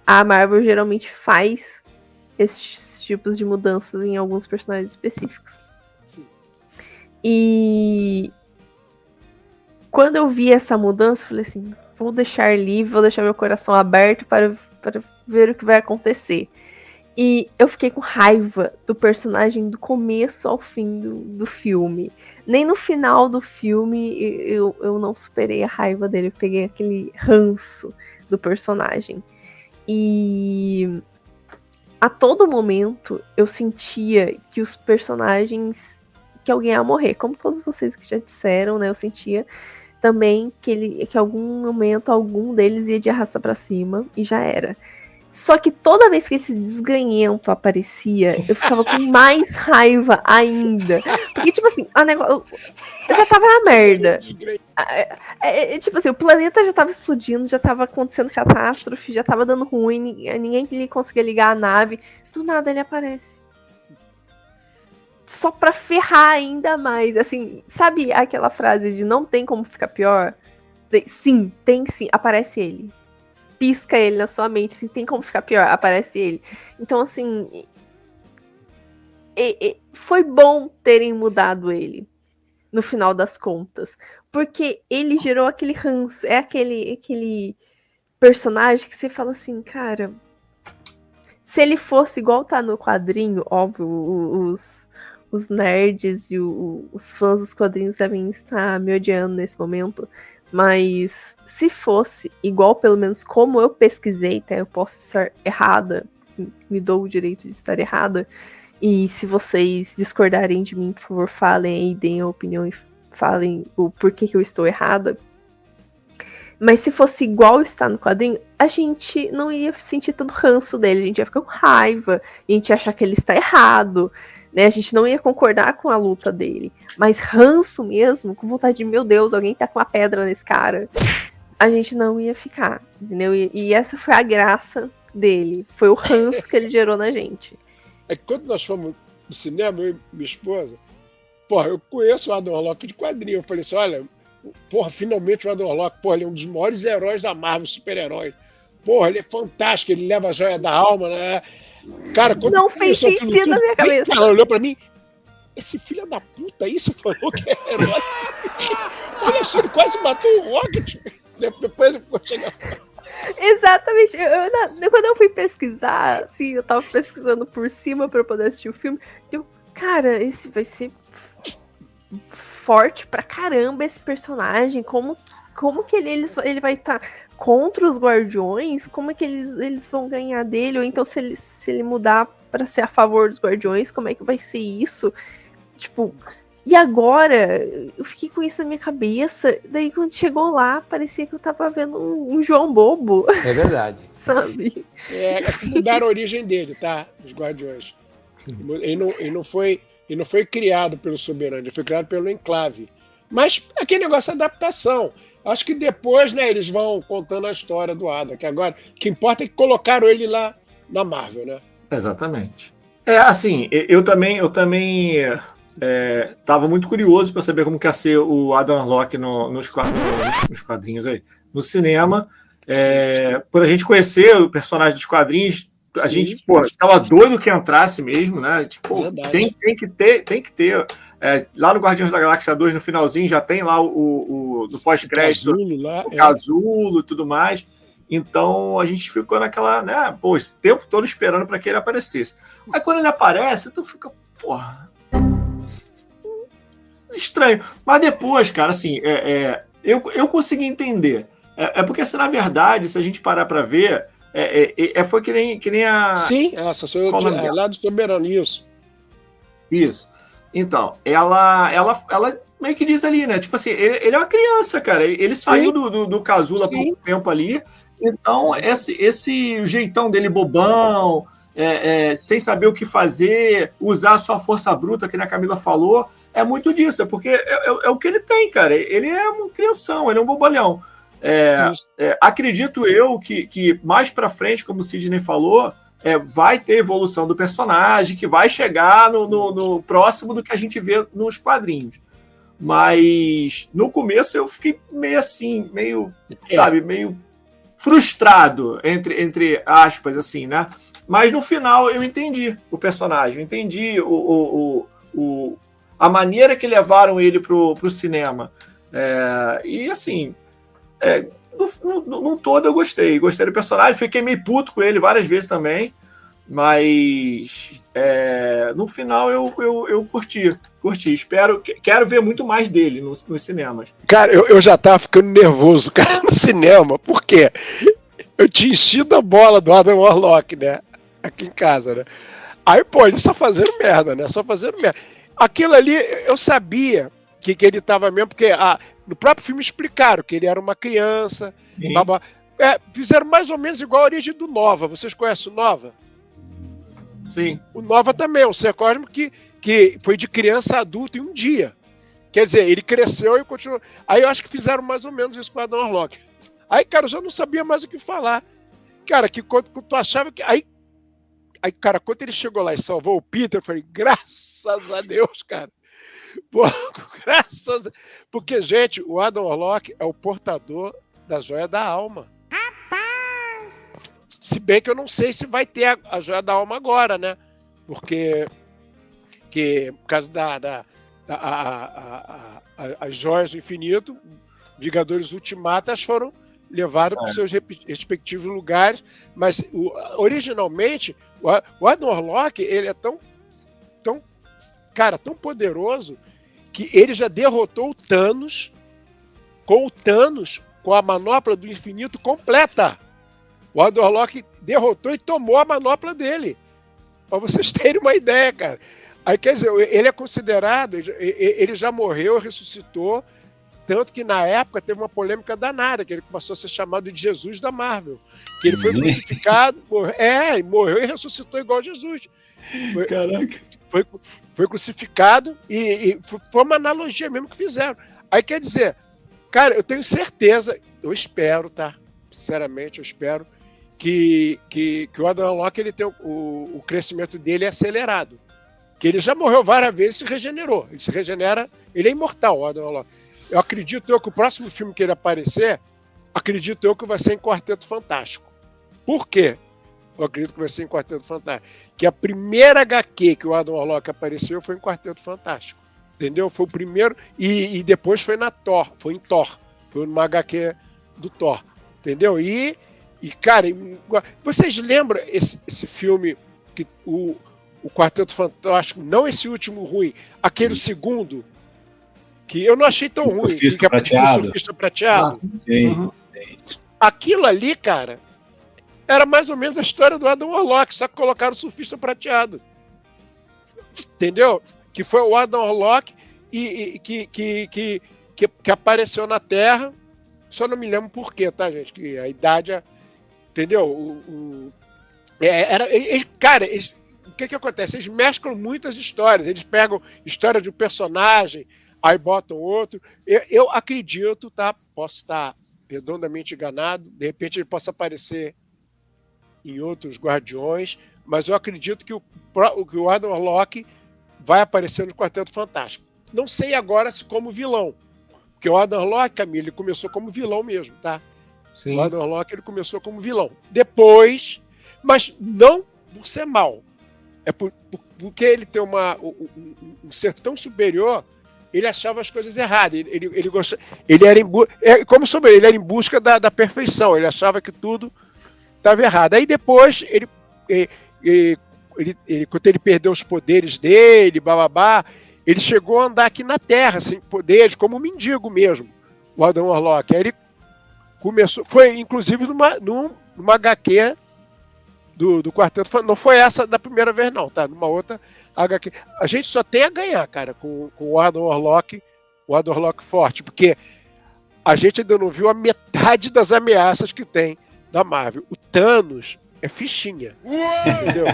C: A Marvel geralmente faz esses tipos de mudanças em alguns personagens específicos.
F: Sim.
C: E quando eu vi essa mudança, eu falei assim, vou deixar livre, vou deixar meu coração aberto para ver o que vai acontecer. E eu fiquei com raiva do personagem do começo ao fim do filme. Nem no final do filme eu não superei a raiva dele. Eu peguei aquele ranço do personagem. E a todo momento eu sentia que os personagens, que alguém ia morrer. Como todos vocês que já disseram, né? Eu sentia também que em algum momento algum deles ia de arrasta pra cima e já era. Só que toda vez que esse desgranhento aparecia, eu ficava com mais raiva ainda. Porque, tipo assim, eu já tava na merda. Tipo assim, o planeta já tava explodindo, já tava acontecendo catástrofe, já tava dando ruim, ninguém conseguia ligar a nave. Do nada ele aparece. Só pra ferrar ainda mais. Assim, sabe aquela frase de não tem como ficar pior? Sim, tem sim, aparece ele. Pisca ele na sua mente, assim, tem como ficar pior, aparece ele. Então, assim, foi bom terem mudado ele, no final das contas, porque ele gerou aquele ranço, é aquele personagem que você fala assim, cara, se ele fosse igual tá no quadrinho, óbvio, os nerds e os fãs dos quadrinhos devem estar me odiando nesse momento, mas se fosse igual, pelo menos como eu pesquisei, tá? Eu posso estar errada, me dou o direito de estar errada, e se vocês discordarem de mim, por favor, falem aí, deem a opinião e falem o porquê que eu estou errada. Mas se fosse igual está no quadrinho, a gente não ia sentir tanto ranço dele, a gente ia ficar com raiva, a gente ia achar que ele está errado, né? A gente não ia concordar com a luta dele. Mas ranço mesmo, com vontade de, meu Deus, alguém tá com uma pedra nesse cara, a gente não ia ficar, entendeu? E essa foi a graça dele, foi o ranço que ele gerou na gente.
F: É que quando nós fomos no cinema, eu e minha esposa, porra, eu conheço o Adam Warlock de quadrinho, eu falei assim, olha, porra, finalmente o Adam Warlock, porra, ele é um dos maiores heróis da Marvel, super-herói. Porra, ele é fantástico, ele leva a joia da alma, né? Cara, quando
C: não fez sentido na minha cabeça.
F: Ela olhou pra mim, esse filho da puta aí, você falou que é herói. Olha só, ele quase matou o Rocket. Depois eu vou chegar.
C: Exatamente. Quando eu fui pesquisar, assim, eu tava pesquisando por cima pra eu poder assistir o filme, cara, esse vai ser forte pra caramba, esse personagem, como que ele vai estar contra os Guardiões, como é que eles vão ganhar dele, ou então se ele mudar pra ser a favor dos Guardiões, como é que vai ser isso? Tipo, e agora, eu fiquei com isso na minha cabeça, daí quando chegou lá, parecia que eu tava vendo um João Bobo.
D: É verdade.
C: Sabe?
F: Mudaram a origem dele, tá? Os Guardiões. Ele não foi criado pelo Soberano, ele foi criado pelo Enclave. Mas aquele negócio é adaptação. Acho que depois, né, eles vão contando a história do Adam, que agora o que importa é que colocaram ele lá na Marvel, né?
E: Exatamente. Assim, eu também estava muito curioso para saber como que ia ser o Adam Warlock nos quadrinhos aí, no cinema. Por a gente conhecer o personagem dos quadrinhos, a gente tava doido que entrasse mesmo, né? Tipo, tem que ter. Lá no Guardiões da Galáxia 2, no finalzinho, já tem lá no pós-crédito o casulo e tudo mais. Então a gente ficou naquela, né? Pô, esse tempo todo esperando para que ele aparecesse. Aí quando ele aparece, tu fica, porra, estranho. Mas depois, cara, assim, eu consegui entender. Porque, assim, na verdade, se a gente parar para ver, foi que nem a...
F: Sim, essa sou eu, lá do Soberano, isso.
E: Isso. Então, ela meio que diz ali, né? Tipo assim, ele é uma criança, cara. Ele saiu do casulo há pouco tempo ali. Então, esse jeitão dele bobão, sem saber o que fazer, usar a sua força bruta, que a Camila falou, é muito disso. É porque é o que ele tem, cara. Ele é um crianção, ele é um bobalhão. Acredito eu que mais pra frente, como o Sidney falou, vai ter evolução do personagem, que vai chegar no próximo do que a gente vê nos quadrinhos. Mas no começo eu fiquei meio assim, meio frustrado, entre aspas, assim, né? Mas no final eu entendi o personagem, eu entendi a maneira que levaram ele pro cinema. E assim, no todo eu gostei do personagem, fiquei meio puto com ele várias vezes também, mas no final eu curti, quero ver muito mais dele nos cinemas.
F: Cara, eu já tava ficando nervoso, cara, no cinema, por quê? Eu tinha enchido a bola do Adam Warlock, né, aqui em casa, né, aí, pô, ele só fazendo merda, né, aquilo ali, eu sabia que ele tava mesmo, porque no próprio filme explicaram que ele era uma criança, fizeram mais ou menos igual a origem do Nova. Vocês conhecem o Nova?
E: Sim.
F: O Nova também é um ser cósmico que foi de criança a adulto em um dia. Quer dizer, ele cresceu e continuou. Aí eu acho que fizeram mais ou menos isso com o Adam Warlock. Aí, cara, eu já não sabia mais o que falar. Cara, que quando tu achava que... Aí, cara, quando ele chegou lá e salvou o Peter, eu falei, graças a Deus, cara. Pô, graças a... Porque, gente, o Adam Warlock é o portador da joia da alma. Se bem que eu não sei se vai ter a joia da alma agora, né? Porque por causa as joias do infinito, Vingadores Ultimatas foram levados para os seus respectivos lugares, mas originalmente o Adam Warlock, ele é tão poderoso que ele já derrotou o Thanos com a manopla do infinito completa. O Adam Warlock derrotou e tomou a manopla dele. Para vocês terem uma ideia, cara. Aí, quer dizer, ele é considerado, ele já morreu, ressuscitou, tanto que na época teve uma polêmica danada, que ele passou a ser chamado de Jesus da Marvel. Que ele foi crucificado, morreu e ressuscitou igual Jesus.
A: Caraca.
F: Foi crucificado e foi uma analogia mesmo que fizeram. Aí quer dizer, cara, eu tenho certeza, eu espero, tá? Sinceramente, eu espero que o Adam Warlock, ele tem o crescimento dele é acelerado. Que ele já morreu várias vezes e se regenerou. Ele se regenera, ele é imortal, o Adam Warlock. Eu acredito que o próximo filme que ele aparecer, que vai ser em Quarteto Fantástico. Por quê? Eu acredito que vai ser em Quarteto Fantástico. Que a primeira HQ que o Adam Warlock apareceu foi em Quarteto Fantástico. Entendeu? Foi o primeiro. E depois foi na Thor. Foi em Thor. Foi numa HQ do Thor. Entendeu? E cara, vocês lembram esse filme que o Quarteto Fantástico, não esse último ruim, aquele segundo, que eu não achei tão ruim.
A: Surfista prateado.
F: Surfista prateado.
A: Sim.
F: Aquilo ali, cara, era mais ou menos a história do Adam Warlock, só que colocaram o surfista prateado. Entendeu? Que foi o Adam Warlock que apareceu na Terra. Só não me lembro por quê, tá, gente? Que a idade... Entendeu? Cara, o que acontece? Eles mesclam muitas histórias. Eles pegam história de um personagem, aí botam outro. Eu acredito, tá? Posso estar redondamente enganado. De repente ele possa aparecer em outros Guardiões, mas eu acredito que o Adam Warlock vai aparecer no Quarteto Fantástico. Não sei agora se como vilão, porque o Adam Warlock, Camila, ele começou como vilão mesmo, tá? Sim. O Adam Warlock, ele começou como vilão. Depois, mas não por ser mal, é porque ele tem um ser tão superior, ele achava as coisas erradas. Ele era ele era em busca da perfeição. Ele achava que tudo estava errado. Aí depois, quando ele perdeu os poderes dele, bababá, ele chegou a andar aqui na Terra, sem poderes, como um mendigo mesmo, o Adam Warlock. Aí ele começou, foi inclusive numa HQ do Quarteto, não foi essa da primeira vez não, tá? Numa outra HQ. A gente só tem a ganhar, cara, com o Adam Warlock forte, porque a gente ainda não viu a metade das ameaças que tem da Marvel. O Thanos é fichinha. Entendeu?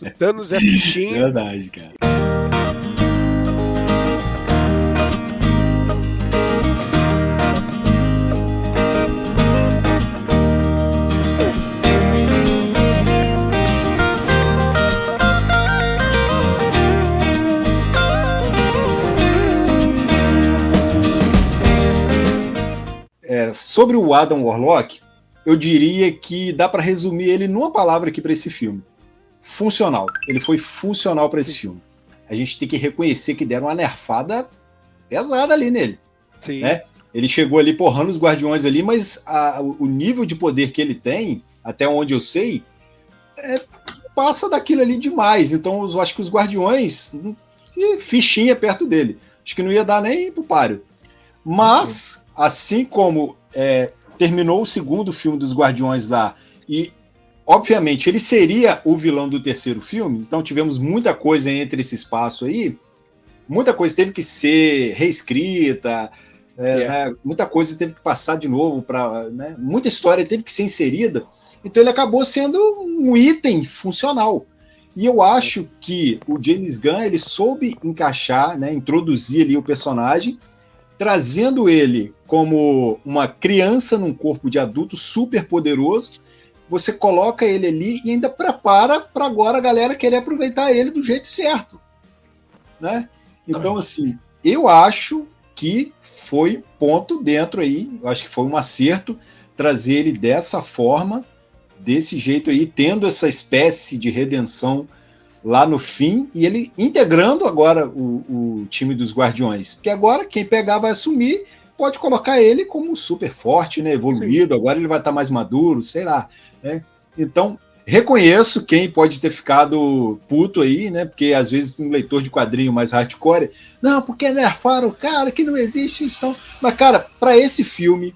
F: O Thanos é fichinha.
A: Verdade, cara. sobre o Adam Warlock, eu diria que dá para resumir ele numa palavra aqui para esse filme. Funcional. Ele foi funcional para esse filme. A gente tem que reconhecer que deram uma nerfada pesada ali nele.
F: Sim.
A: Né? Ele chegou ali porrando os Guardiões ali, mas o nível de poder que ele tem, até onde eu sei, passa daquilo ali demais. Então eu acho que os Guardiões, fichinha perto dele. Acho que não ia dar nem pro páreo. Mas, assim como terminou o segundo filme dos Guardiões lá, e obviamente ele seria o vilão do terceiro filme, então tivemos muita coisa entre esse espaço aí, muita coisa teve que ser reescrita, né, muita coisa teve que passar de novo, né, muita história teve que ser inserida, então ele acabou sendo um item funcional. E eu acho que o James Gunn ele soube encaixar, né, introduzir ali o personagem, trazendo ele como uma criança num corpo de adulto super poderoso. Você coloca ele ali e ainda prepara para agora a galera querer aproveitar ele do jeito certo, né? Então, assim, eu acho que foi ponto dentro aí, eu acho que foi um acerto trazer ele dessa forma, desse jeito aí, tendo essa espécie de redenção lá no fim, e ele integrando agora o time dos Guardiões, porque agora quem pegar vai assumir, pode colocar ele como super forte, né, evoluído. Sim. Agora ele vai estar mais maduro, sei lá, né? Então, reconheço quem pode ter ficado puto aí, né, porque às vezes um leitor de quadrinho mais hardcore, não, porque nerfaram o cara, que não existe isso, não. Mas, cara, para esse filme,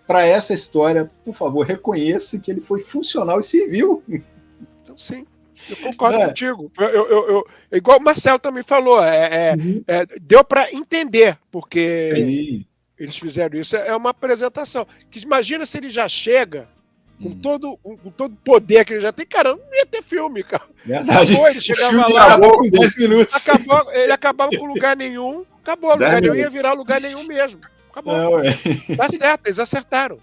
A: para essa história, por favor, reconheça que ele foi funcional e serviu.
F: Então, sim. Eu concordo contigo. Igual o Marcelo também falou, deu para entender, porque
A: Sim.
F: Eles fizeram isso. É uma apresentação. Que imagina se ele já chega com todo o poder que ele já tem. Cara, não ia ter filme, cara.
A: Verdade.
F: Acabou, ele chegava lá.
A: Acabou com 10 minutos.
F: Ele acabava com lugar nenhum. Acabou, lugar nenhum ia virar lugar nenhum mesmo. Acabou. Tá certo, eles acertaram.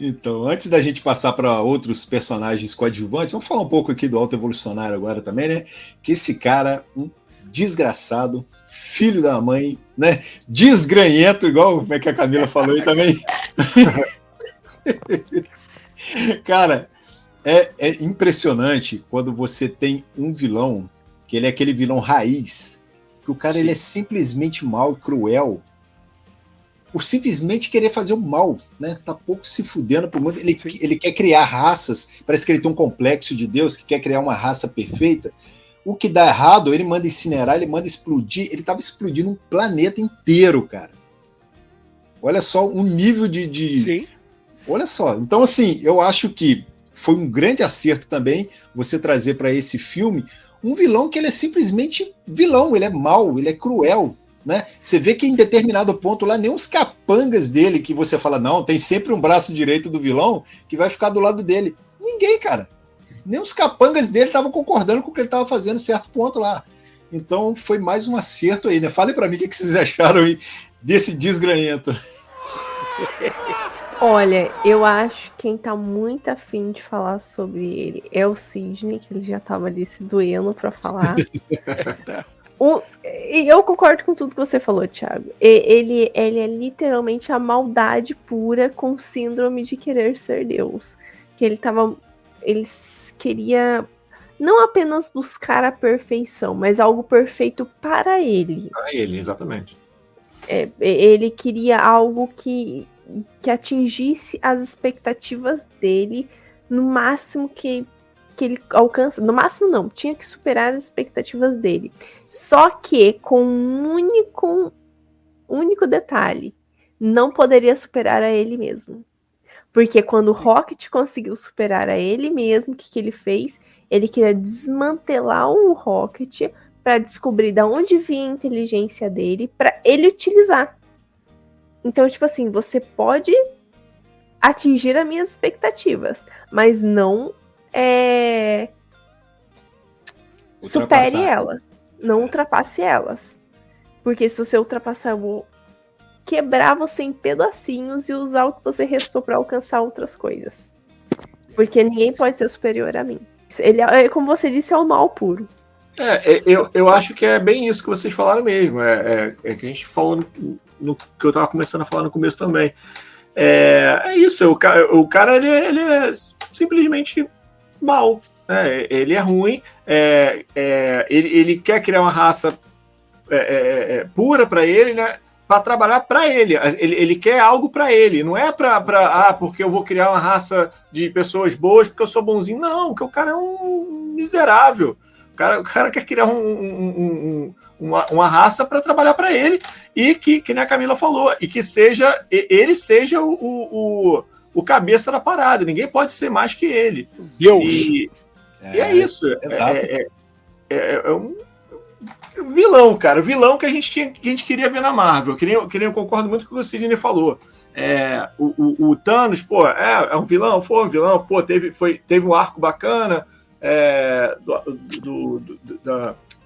A: Então, antes da gente passar para outros personagens coadjuvantes, vamos falar um pouco aqui do Alto Evolucionário agora também, né? Que esse cara, um desgraçado, filho da mãe, né? Desgranhento, igual como é que a Camila falou aí também. Cara, é impressionante quando você tem um vilão, que ele é aquele vilão raiz, que o cara ele é simplesmente mau e cruel, por simplesmente querer fazer o mal, né? Tá pouco se fudendo pro mundo. Ele quer criar raças, parece que ele tem um complexo de Deus, que quer criar uma raça perfeita. O que dá errado, ele manda incinerar, ele manda explodir. Ele tava explodindo um planeta inteiro, cara. Olha só o nível de...
F: Sim.
A: Olha só. Então, assim, eu acho que foi um grande acerto também você trazer para esse filme um vilão que ele é simplesmente vilão. Ele é mau, ele é cruel. Né? Você vê que em determinado ponto lá, nem os capangas dele, que você fala, não, tem sempre um braço direito do vilão que vai ficar do lado dele. Ninguém, cara. Nem os capangas dele estavam concordando com o que ele estava fazendo em certo ponto lá. Então foi mais um acerto aí, né? Fale para mim o que vocês acharam aí desse desgranhento.
C: Olha, eu acho que quem tá muito afim de falar sobre ele é o Sidney, que ele já tava ali se doendo pra falar. E eu concordo com tudo que você falou, Thiago. Ele é literalmente a maldade pura com síndrome de querer ser Deus. Que ele queria não apenas buscar a perfeição, mas algo perfeito para ele.
E: Para ele, exatamente.
C: Ele queria algo que atingisse as expectativas dele no máximo que ele alcança. No máximo não, tinha que superar as expectativas dele. Só que com um único detalhe, não poderia superar a ele mesmo. Porque quando o Rocket conseguiu superar a ele mesmo, o que ele fez? Ele queria desmantelar o Rocket para descobrir de onde vinha a inteligência dele para ele utilizar. Então, tipo assim, você pode atingir as minhas expectativas, mas não supere elas. Não ultrapasse elas. Porque se você ultrapassar, eu vou quebrar você em pedacinhos e usar o que você restou para alcançar outras coisas. Porque ninguém pode ser superior a mim. Ele, como você disse, é o mal puro.
E: Eu acho que é bem isso que vocês falaram mesmo. Que a gente falou no que eu estava começando a falar no começo também. É isso, o cara ele é simplesmente mal, né? Ele é ruim, ele quer criar uma raça pura para ele, né? Para trabalhar para ele. Ele quer algo para ele, não é porque eu vou criar uma raça de pessoas boas porque eu sou bonzinho, não, porque o cara é um miserável. O cara quer criar uma raça para trabalhar para ele e que nem a Camila falou, e que ele seja o cabeça da parada. Ninguém pode ser mais que ele.
F: Deus.
E: E é isso.
A: Exato.
E: É um vilão, cara. Vilão que a gente queria ver na Marvel. Eu concordo muito com o que o Sidney falou. O Thanos, pô, é um vilão? Foi um vilão. Pô, teve um arco bacana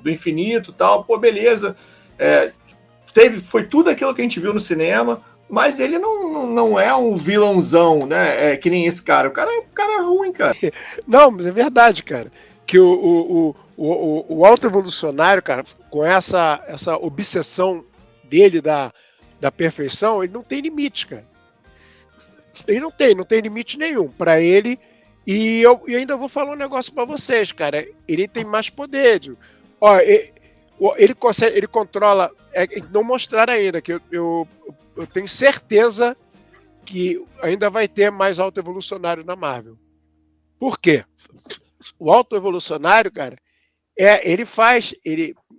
E: do infinito e tal. Pô, beleza. Foi tudo aquilo que a gente viu no cinema, mas ele não é um vilãozão, né? Que nem esse cara. O cara é ruim, cara.
F: Não, mas é verdade, cara. Que o autoevolucionário, cara, com essa obsessão dele da perfeição, ele não tem limite, cara. Ele não tem limite nenhum para ele. E eu ainda vou falar um negócio para vocês, cara. Ele tem mais poder. Ó, ele controla. Não mostraram ainda, que eu tenho certeza que ainda vai ter mais autoevolucionário na Marvel. Por quê? O autoevolucionário, cara, ele,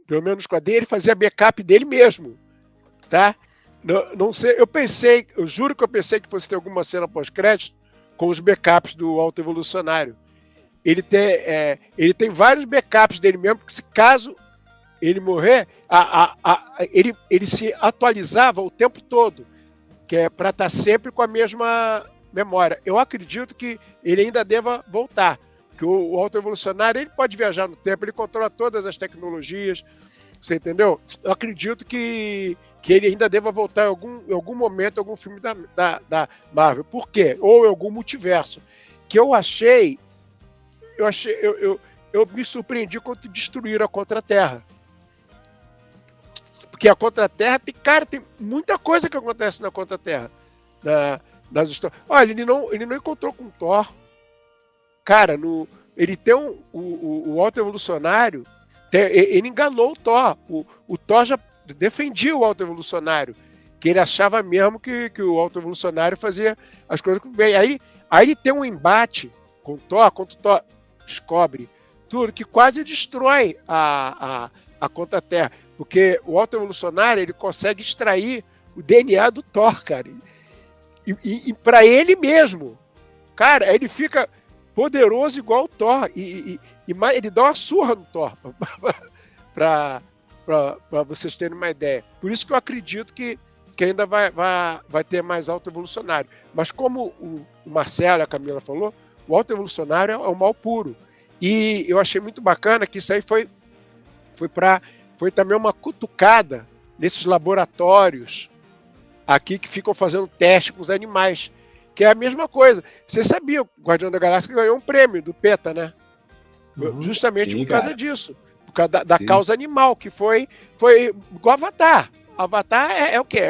F: pelo menos com a dele, ele fazia backup dele mesmo, tá? Não sei, eu juro que eu pensei que fosse ter alguma cena pós-crédito com os backups do autoevolucionário. Ele tem vários backups dele mesmo, porque se caso ele morrer, ele se atualizava o tempo todo, que é para estar sempre com a mesma memória. Eu acredito que ele ainda deva voltar, que o autoevolucionário ele pode viajar no tempo, ele controla todas as tecnologias, você entendeu? Eu acredito que ele ainda deva voltar em algum momento, em algum filme da Marvel. Por quê? Ou em algum multiverso. Que eu me surpreendi quando destruíram a Contra-Terra. Porque a Contra-Terra tem muita coisa que acontece na Contra-Terra. Nas histórias. Olha, ele não encontrou com o Thor. Cara, ele tem o autoevolucionário. Ele enganou o Thor. O Thor já defendia o autoevolucionário, que ele achava mesmo que o autoevolucionário fazia as coisas bem. Aí ele tem um embate com o Thor, quando o Thor descobre tudo, que quase destrói a Contra-Terra, porque o autoevolucionário ele consegue extrair o DNA do Thor, cara, e para ele mesmo, cara, ele fica poderoso igual o Thor, e ele dá uma surra no Thor, para vocês terem uma ideia. Por isso que eu acredito que ainda vai ter mais autoevolucionário. Mas como o Marcelo e a Camila falou, o autoevolucionário é o mal puro. E eu achei muito bacana que isso aí foi também uma cutucada nesses laboratórios aqui que ficam fazendo teste com os animais. Que é a mesma coisa. Você sabia, o Guardião da Galáxia ganhou um prêmio do PETA, né? Justamente sim, por causa disso. Por causa da causa animal, que foi igual Avatar. Avatar é o quê?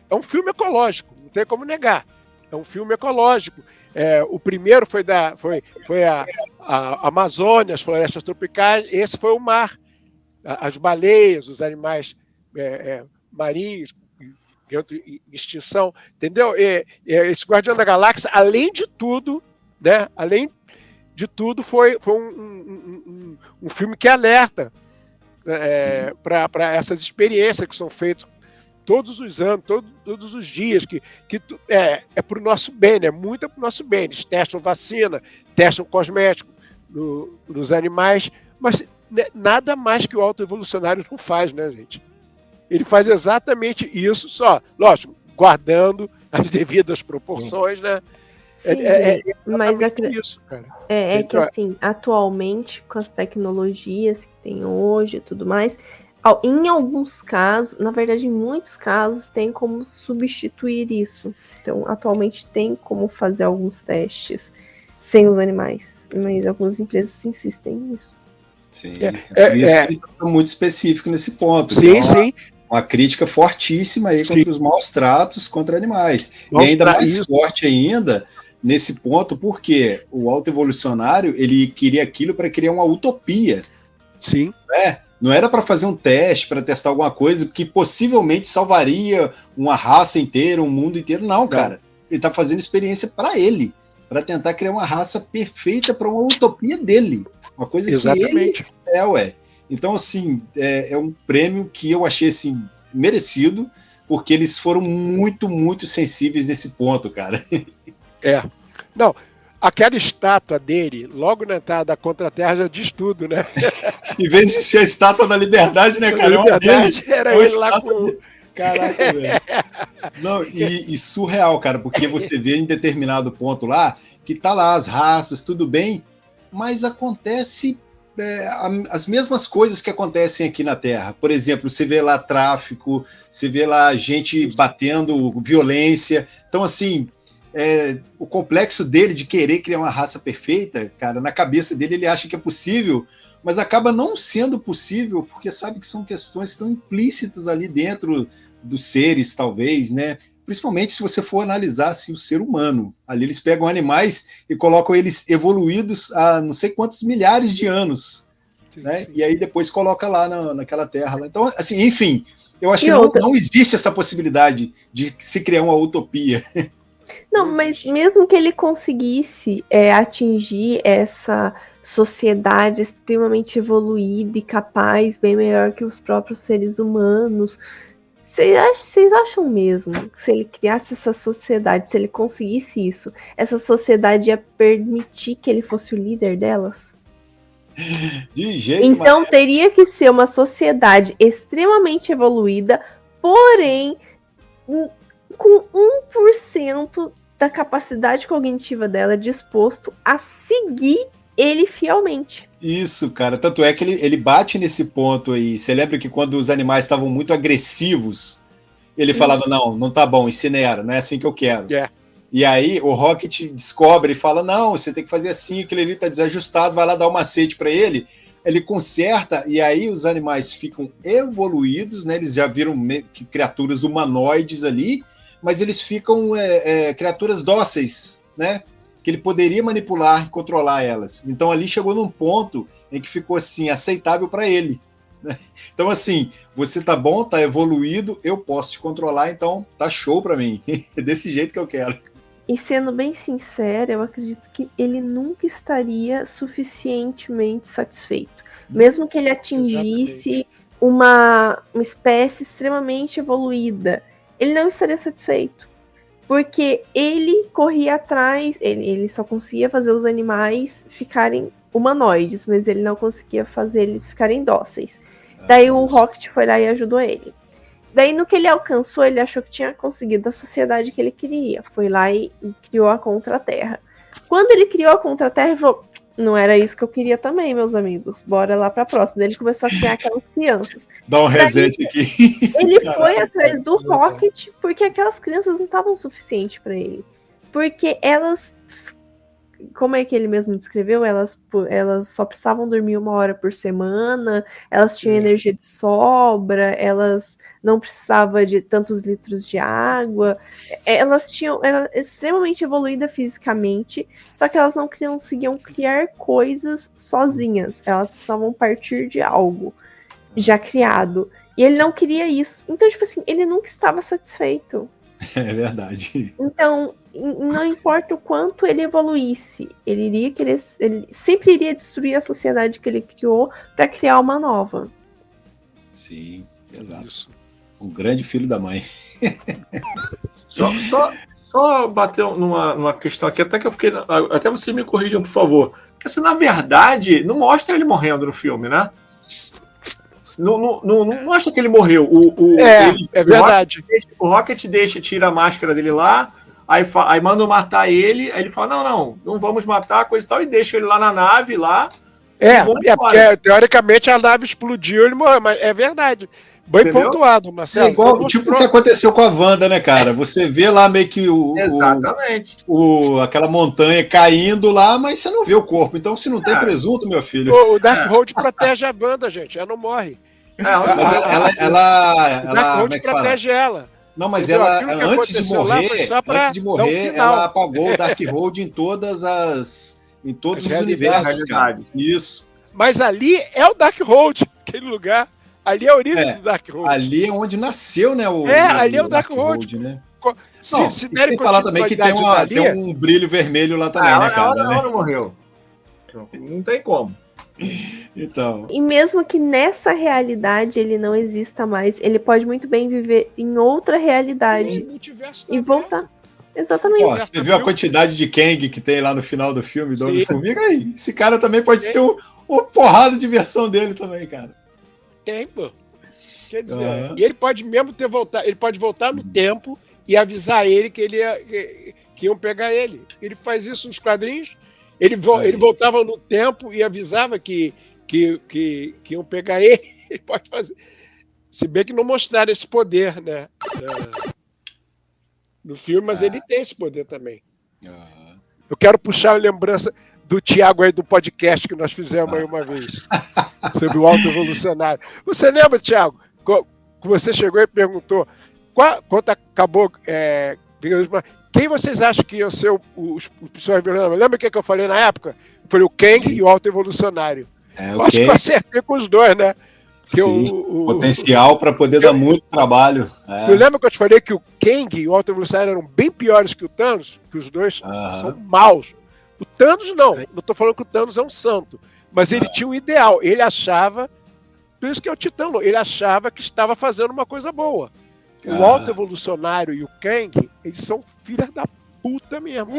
F: É um filme ecológico, não tem como negar. É um filme ecológico. O primeiro foi a Amazônia, as florestas tropicais, esse foi o mar. As baleias, os animais marinhos, em extinção, entendeu? Esse Guardião da Galáxia, além de tudo, né? Além de tudo, foi um filme que alerta para essas experiências que são feitas todos os anos, todos os dias, que é para o nosso bem, né? Muito é para o nosso bem. Eles testam vacina, testam cosmético nos animais, mas nada mais que o autoevolucionário não faz, né, gente? Ele faz exatamente isso, só, lógico, guardando as devidas proporções, né?
C: Sim, mas
F: isso, cara.
C: Que assim, atualmente, com as tecnologias que tem hoje e tudo mais, em alguns casos, na verdade, em muitos casos, tem como substituir isso. Então, atualmente tem como fazer alguns testes sem os animais, mas algumas empresas insistem nisso.
A: Sim, por isso que ele está muito específico nesse ponto.
F: Sim, sim.
A: uma crítica fortíssima aí contra os maus tratos contra animais. E ainda mais forte ainda nesse ponto, porque o autoevolucionário, ele queria aquilo para criar uma utopia.
F: Sim.
A: Né? Não era para fazer um teste, para testar alguma coisa que possivelmente salvaria uma raça inteira, um mundo inteiro. Não, cara. Ele está fazendo experiência para ele, para tentar criar uma raça perfeita para uma utopia dele. Uma coisa
F: Exatamente.
A: que ele Então, assim, é um prêmio que eu achei assim, merecido, porque eles foram muito, muito sensíveis nesse ponto, cara.
F: Não, aquela estátua dele, logo na entrada da Contra-Terra, já diz tudo, né?
A: Em vez de ser a estátua da liberdade, né, cara?
F: Era ele lá com...
A: Caraca, velho. Não, e surreal, cara, porque você vê em determinado ponto lá, que tá lá as raças, tudo bem, mas acontece as mesmas coisas que acontecem aqui na Terra. Por exemplo, você vê lá tráfico, você vê lá gente batendo, violência. Então, assim, o complexo dele de querer criar uma raça perfeita, cara, na cabeça dele ele acha que é possível, mas acaba não sendo possível, porque sabe que são questões que estão implícitas ali dentro dos seres, talvez, né? Principalmente se você for analisar assim, o ser humano. Ali eles pegam animais e colocam eles evoluídos há não sei quantos milhares de anos, né? E aí depois coloca lá naquela terra. Lá. Então, assim, enfim, eu acho que não existe essa possibilidade de se criar uma utopia.
C: Não, mas mesmo que ele conseguisse atingir essa sociedade extremamente evoluída e capaz, bem melhor que os próprios seres humanos, vocês acham mesmo que se ele criasse essa sociedade, se ele conseguisse isso, essa sociedade ia permitir que ele fosse o líder delas?
A: De jeito
C: então teria que ser uma sociedade extremamente evoluída, porém com 1% da capacidade cognitiva dela disposto a seguir ele fielmente.
A: Isso, cara. Tanto é que ele bate nesse ponto aí. Você lembra que quando os animais estavam muito agressivos, ele falava, não tá bom, incinera, não é assim que eu quero. E aí o Rocket descobre e fala, não, você tem que fazer assim, aquele ali tá desajustado, vai lá dar um macete para ele. Ele conserta e aí os animais ficam evoluídos, né? Eles já viram criaturas humanoides ali, mas eles ficam criaturas dóceis, né? Que ele poderia manipular e controlar elas. Então ali chegou num ponto em que ficou assim, aceitável para ele. Né? Então assim, você tá bom, tá evoluído, eu posso te controlar, então tá show para mim. É desse jeito que eu quero.
C: E sendo bem sincera, eu acredito que ele nunca estaria suficientemente satisfeito. Mesmo que ele atingisse uma espécie extremamente evoluída, ele não estaria satisfeito. Porque ele corria atrás, ele só conseguia fazer os animais ficarem humanoides, mas ele não conseguia fazer eles ficarem dóceis. Daí o Rocket foi lá e ajudou ele. Daí no que ele alcançou, ele achou que tinha conseguido a sociedade que ele queria. Foi lá e criou a Contra-Terra. Quando ele criou a Contra-Terra, ele falou, não era isso que eu queria também, meus amigos. Bora lá pra próxima. Daí ele começou a criar aquelas crianças.
A: Dá um reset aqui.
C: Ele foi atrás do Rocket porque aquelas crianças não estavam suficientes pra ele. Porque elas... Como é que ele mesmo descreveu? Elas só precisavam dormir 1 hora por semana, elas tinham energia de sobra, elas não precisavam de tantos litros de água, elas eram extremamente evoluídas fisicamente, só que elas não conseguiam criar coisas sozinhas, elas precisavam partir de algo já criado. E ele não queria isso. Então, tipo assim, ele nunca estava satisfeito.
A: É verdade.
C: Então, não importa o quanto ele evoluísse, ele sempre iria destruir a sociedade que ele criou para criar uma nova.
A: Sim, exato. Isso. Um grande filho da mãe.
E: Só bater numa questão aqui, até que eu fiquei. Até vocês me corrijam, por favor. Porque assim, na verdade, não mostra ele morrendo no filme, né? Não mostra que ele morreu.
F: É verdade.
E: O Rocket tira a máscara dele lá, aí mandam matar ele, aí ele fala, não vamos matar, coisa e tal, e deixa ele lá na nave, lá.
F: Porque teoricamente a nave explodiu, ele morreu, mas é verdade. Bem pontuado, Marcelo.
A: É igual, tipo o que aconteceu com a Wanda, né, cara? Você vê lá meio que
E: Exatamente.
A: aquela montanha caindo lá, mas você não vê o corpo. Então, se não tem presunto, meu filho...
F: O Darkhold protege a Wanda, gente. Ela não morre.
A: Mas ela como é
F: Darkhold
A: que fala?
F: protege ela.
A: Não, mas
F: Entendeu?
A: ela,
F: Aquilo que
A: antes de
F: aconteceu lá foi
A: morrer,
F: só pra dar um final.
A: ela apagou o Darkhold em todos
F: As
A: os
F: realidades.
A: universos, cara. Isso.
F: Mas ali é o Darkhold, aquele lugar. Ali é a origem do Darkhold.
A: Ali é onde nasceu, né?
F: Ali é o Darkhold,
A: né?
F: Se
A: tem que falar também que tem um brilho vermelho lá também, né, cara?
E: Ela morreu. Não tem como.
A: Então.
C: E mesmo que nessa realidade ele não exista mais, ele pode muito bem viver em outra realidade e voltar. Exatamente.
A: Ó, você viu a quantidade de Kang que tem lá no final do filme do Homem-Formiga? Aí, esse cara também pode ter uma porrada de versão dele também, cara.
F: Tem, pô. Quer dizer, e ele pode mesmo ter voltado, ele pode voltar no tempo e avisar ele que iam pegar ele. Ele faz isso nos quadrinhos. Ele voltava no tempo e avisava que iam pegar ele. Ele pode fazer. Se bem que não mostraram esse poder, né? No filme, mas ele tem esse poder também. Eu quero puxar a lembrança do Thiago aí do podcast que nós fizemos aí uma vez. Sobre o Alto Evolucionário. Você lembra, Thiago, que você chegou e perguntou quando acabou... quem vocês acham que iam ser os pessoas violando? Lembra o que eu falei na época? Foi o Kang e o Alto Evolucionário. Eu acho que eu acertei com os dois, né?
A: Potencial para poder dar muito trabalho.
F: Tu lembra que eu te falei que o Kang e o Alto Evolucionário eram bem piores que o Thanos? Que os dois são maus. O Thanos não tô falando que o Thanos é um santo. Mas ele tinha um ideal. Ele achava, por isso que é o Titã, ele achava que estava fazendo uma coisa boa. O Alto Evolucionário e o Kang, eles são filhas da puta mesmo.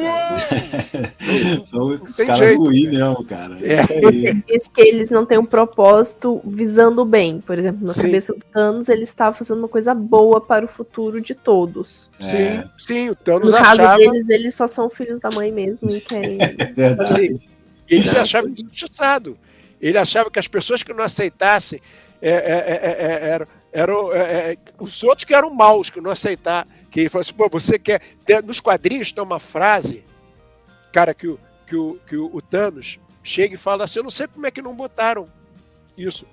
A: São os caras ruins mesmo, cara. Isso aí.
C: Você diz que eles não têm um propósito visando o bem. Por exemplo, na cabeça do Thanos, ele estava fazendo uma coisa boa para o futuro de todos.
F: Sim, o Thanos
C: no
F: achava...
C: caso deles, eles só são filhos da mãe mesmo e querem...
A: Verdade.
F: Ele se achava injustiçado. Ele achava que as pessoas que não aceitassem eram os outros que eram maus, que não aceitaram. Que ele falou assim, pô, você quer... Nos quadrinhos tem uma frase, cara, que o Thanos chega e fala assim, eu não sei como é que não botaram isso.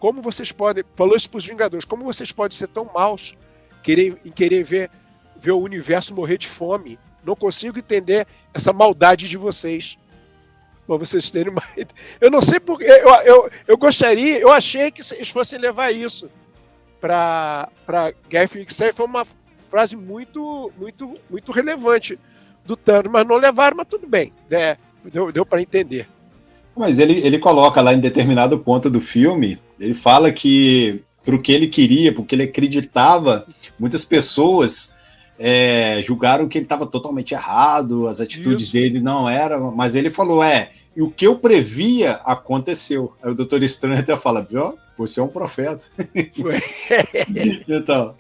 F: Como vocês podem... Falou isso para os Vingadores. Como vocês podem ser tão maus em querer ver o universo morrer de fome? Não consigo entender essa maldade de vocês. Para vocês terem uma... Eu não sei porque... Eu gostaria... Eu achei que eles fossem levar isso para Guerra Infinita. Isso aí foi uma frase muito, muito, muito relevante do Thanos, mas não levaram, mas tudo bem. Né? Deu para entender.
A: Mas ele coloca lá em determinado ponto do filme, ele fala que pro que ele queria, porque ele acreditava, muitas pessoas... julgaram que ele estava totalmente errado, as atitudes dele não eram, mas ele falou, e o que eu previa aconteceu. Aí o Doutor Estranho até fala, viu, você é um profeta. Então,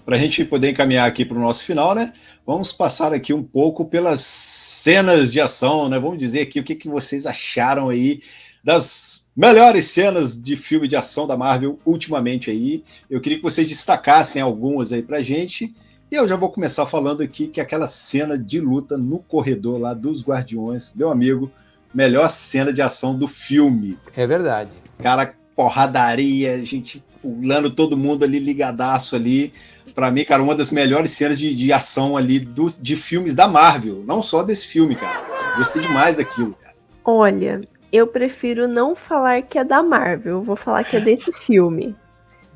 A: para a gente poder encaminhar aqui para o nosso final, né, vamos passar aqui um pouco pelas cenas de ação, né, vamos dizer aqui o que vocês acharam aí das melhores cenas de filme de ação da Marvel ultimamente aí. Eu queria que vocês destacassem algumas aí pra gente. E eu já vou começar falando aqui que aquela cena de luta no corredor lá dos Guardiões, meu amigo, melhor cena de ação do filme.
D: É verdade.
A: Cara, porradaria, gente pulando, todo mundo ali ligadaço ali. Pra mim, cara, uma das melhores cenas de ação ali de filmes da Marvel. Não só desse filme, cara. Gostei demais daquilo, cara.
C: Olha, eu prefiro não falar que é da Marvel. Eu vou falar que é desse filme.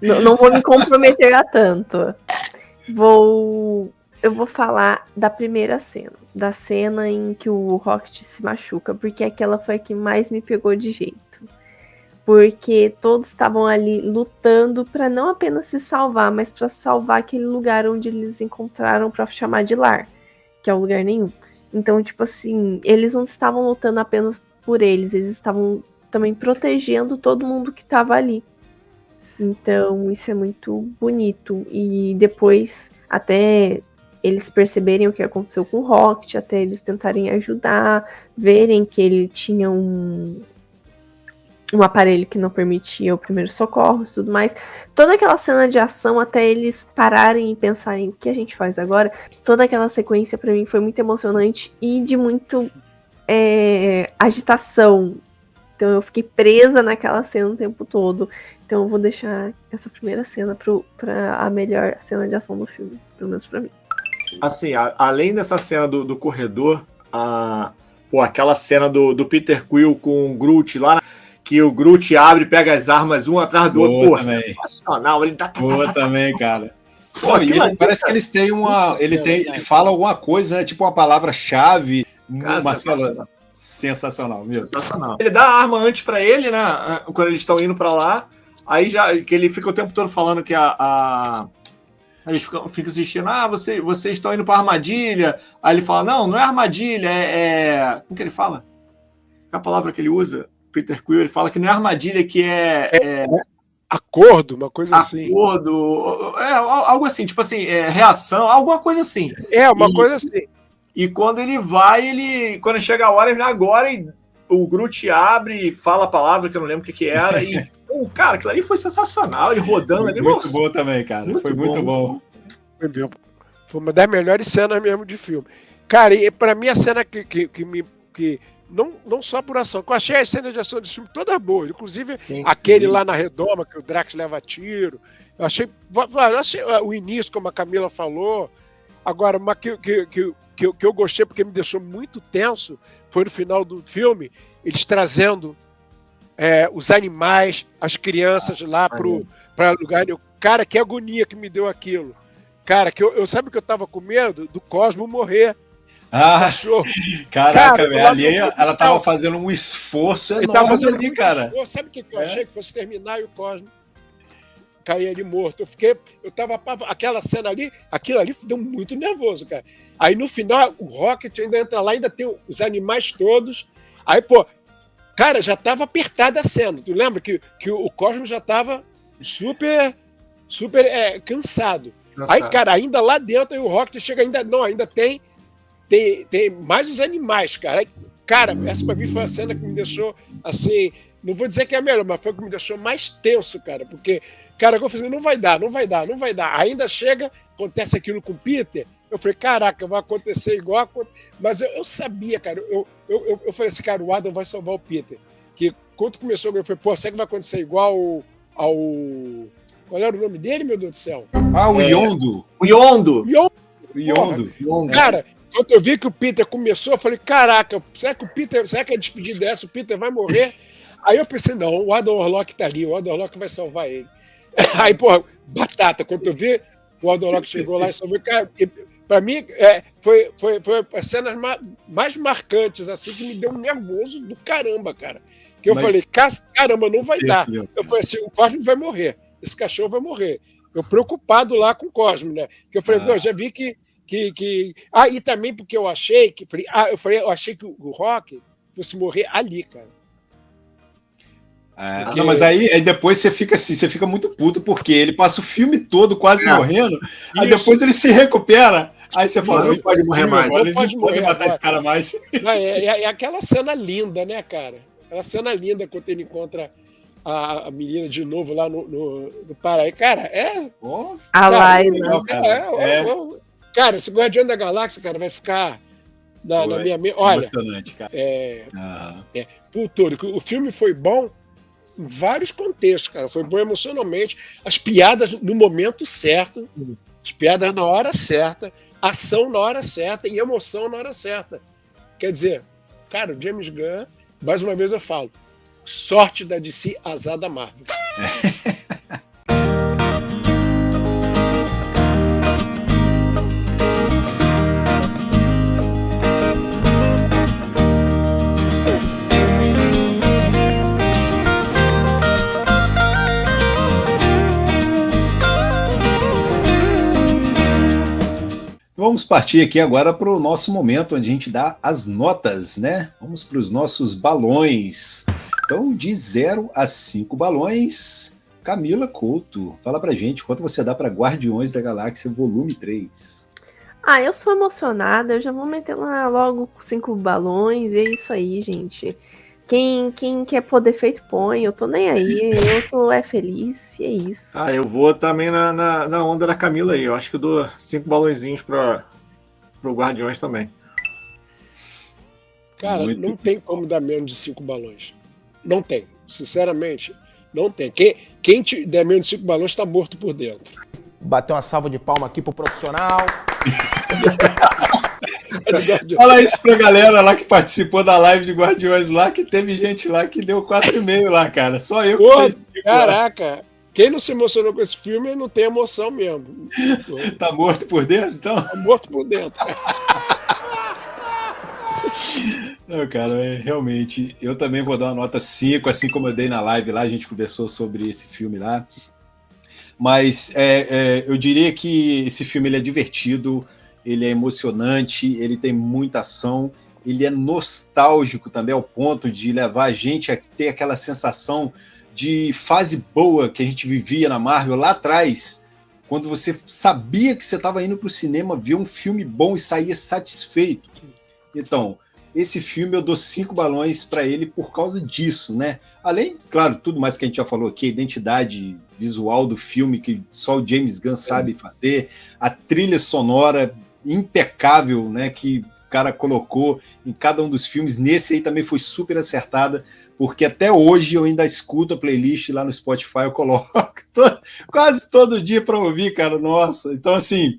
C: Não vou me comprometer a tanto. Eu vou falar da primeira cena. Da cena em que o Rocket se machuca. Porque aquela foi a que mais me pegou de jeito. Porque todos estavam ali lutando para não apenas se salvar, mas para salvar aquele lugar onde eles encontraram para chamar de lar. Que é o lugar nenhum. Então, tipo assim, eles não estavam lutando apenas por eles. Eles estavam também protegendo todo mundo que estava ali. Então, isso é muito bonito. E depois, até eles perceberem o que aconteceu com o Rocket, até eles tentarem ajudar, verem que ele tinha um aparelho que não permitia o primeiro socorro e tudo mais. Toda aquela cena de ação, até eles pararem e pensarem o que a gente faz agora, toda aquela sequência pra mim foi muito emocionante e de muito agitação. Então eu fiquei presa naquela cena o tempo todo. Então eu vou deixar essa primeira cena pra a melhor cena de ação do filme, pelo menos pra mim.
E: Assim, além dessa cena do corredor, aquela cena do Peter Quill com o Groot lá, que o Groot abre e pega as armas um atrás do outro. Pô, sensacional. Ele
A: Boa também, cara.
E: Pô,
A: e parece que eles têm uma. Ele fala alguma coisa, né? Tipo uma palavra-chave. Marcelo, sensacional, mesmo. Sensacional.
E: Ele dá a arma antes pra ele, né? Quando eles estão indo pra lá. Aí já que ele fica o tempo todo falando que eles ficam assistindo, vocês estão indo pra armadilha. Aí ele fala, não é armadilha, como que ele fala? Qual é a palavra que ele usa? Peter Quill, ele fala que não é armadilha, que é
F: acordo, uma coisa assim.
E: Acordo, algo assim, tipo assim, reação, alguma coisa assim.
F: Uma coisa assim.
E: E quando ele vai, quando chega a hora, ele agora, e o Groot abre e fala a palavra, que eu não lembro o que era, e, cara, aquilo ali foi sensacional, ele rodando ali.
A: Muito bom também, cara, foi muito bom.
F: Foi uma das melhores cenas mesmo de filme. Cara, e pra mim a cena que não só por ação, que eu achei as cenas de ação desse filme todas boas, inclusive aquele lá na redoma, que o Drax leva tiro, eu achei o início, como a Camila falou. Agora, uma que eu gostei porque me deixou muito tenso foi no final do filme, eles trazendo os animais, as crianças lá para lugar. Cara, que agonia que me deu aquilo. Cara, que eu sabe que eu tava com medo do Cosmo morrer.
A: Caraca, velho, ali ela tava fazendo um esforço enorme ali, cara.
F: Sabe o que eu achei? Que fosse terminar e o Cosmo cair ali morto. Aquela cena ali, aquilo ali deu muito nervoso, cara. Aí no final, o Rocket ainda entra lá, ainda tem os animais todos. Aí, cara, já tava apertada a cena. Tu lembra que o Cosmo já tava super cansado. Aí, cara, ainda lá dentro, aí o Rocket chega ainda tem mais os animais, cara. Aí, cara, essa pra mim foi a cena que me deixou, assim, não vou dizer que é a melhor, mas foi o que me deixou mais tenso, cara, porque, cara, eu falei, não vai dar. Ainda chega, acontece aquilo com o Peter, eu falei, caraca, vai acontecer igual, mas eu sabia, cara, eu falei assim, cara, o Adam vai salvar o Peter, que quando começou, eu falei, será que vai acontecer igual ao... Qual era o nome dele, meu Deus do céu?
A: O Yondo.
E: O Yondo.
F: Cara, quando eu vi que o Peter começou, eu falei, caraca, será que a despedida dessa, o Peter vai morrer? Aí eu pensei, não, o Adam Warlock tá ali, o Adam Warlock vai salvar ele. Aí, batata, quando eu vi, o Adam Warlock chegou lá e salvou, cara, pra mim, foi as cenas mais marcantes, assim, que me deu um nervoso do caramba, cara. Que eu falei, caramba, não vai dar. Eu falei assim, o Cosmo vai morrer, esse cachorro vai morrer. Eu preocupado lá com o Cosmo, né? Que eu falei, eu já vi que... e também porque eu achei que... eu achei que o Rock fosse morrer ali, cara.
A: Porque... Não, mas aí depois você fica assim, você fica muito puto, porque ele passa o filme todo quase morrendo, aí depois ele se recupera, aí você fala, não pode morrer mais, eles não podem matar esse cara mais.
F: Não, é aquela cena linda, né, cara? Aquela cena linda quando ele encontra a menina de novo lá no Paraíba. Cara,
C: a Layla.
F: Cara, esse Guardião da Galáxia, cara, vai ficar na minha mente. Olha,
A: emocionante, cara.
F: O filme foi bom em vários contextos, cara. Foi bom emocionalmente. As piadas no momento certo, as piadas na hora certa, ação na hora certa e emoção na hora certa. Quer dizer, cara, o James Gunn, mais uma vez eu falo, sorte da DC, azar da Marvel.
A: Vamos partir aqui agora para o nosso momento onde a gente dá as notas, né? Vamos para os nossos balões. Então, de 0 a 5 balões, Camila Couto, fala pra gente quanto você dá para Guardiões da Galáxia Volume 3.
C: Eu sou emocionada, eu já vou meter lá logo 5 balões, e é isso aí, gente. Quem quer pôr defeito, põe, eu tô nem aí, eu tô feliz, e é isso.
E: Eu vou também na onda da Camila aí, eu acho que eu dou 5 balõezinhos pro Guardiões também.
F: Cara, não tem como dar menos de 5 balões. Não tem. Sinceramente, não tem. Quem te der menos de 5 balões está morto por dentro.
H: Bater uma salva de palma aqui pro profissional.
A: Fala isso pra galera lá que participou da live de Guardiões lá, que teve gente lá que deu 4,5 lá, cara. Só eu que
F: Porra,
A: fiz 5 lá.
F: caraca. Quem não se emocionou com esse filme não tem emoção mesmo.
A: Tá morto por dentro, então?
F: Tá morto por dentro.
A: Não, cara, realmente, eu também vou dar uma nota 5, assim como eu dei na live lá, a gente conversou sobre esse filme lá. Mas eu diria que esse filme ele é divertido, ele é emocionante, ele tem muita ação, ele é nostálgico também, ao ponto de levar a gente a ter aquela sensação de fase boa que a gente vivia na Marvel lá atrás, quando você sabia que você estava indo para o cinema ver um filme bom e saía satisfeito. Então, esse filme eu dou 5 balões para ele por causa disso, né? Além, claro, tudo mais que a gente já falou aqui, a identidade visual do filme que só o James Gunn sabe fazer, a trilha sonora impecável, né, que o cara colocou em cada um dos filmes. Nesse aí também foi super acertada, porque até hoje eu ainda escuto a playlist lá no Spotify, eu coloco quase todo dia para ouvir, cara, nossa. Então, assim,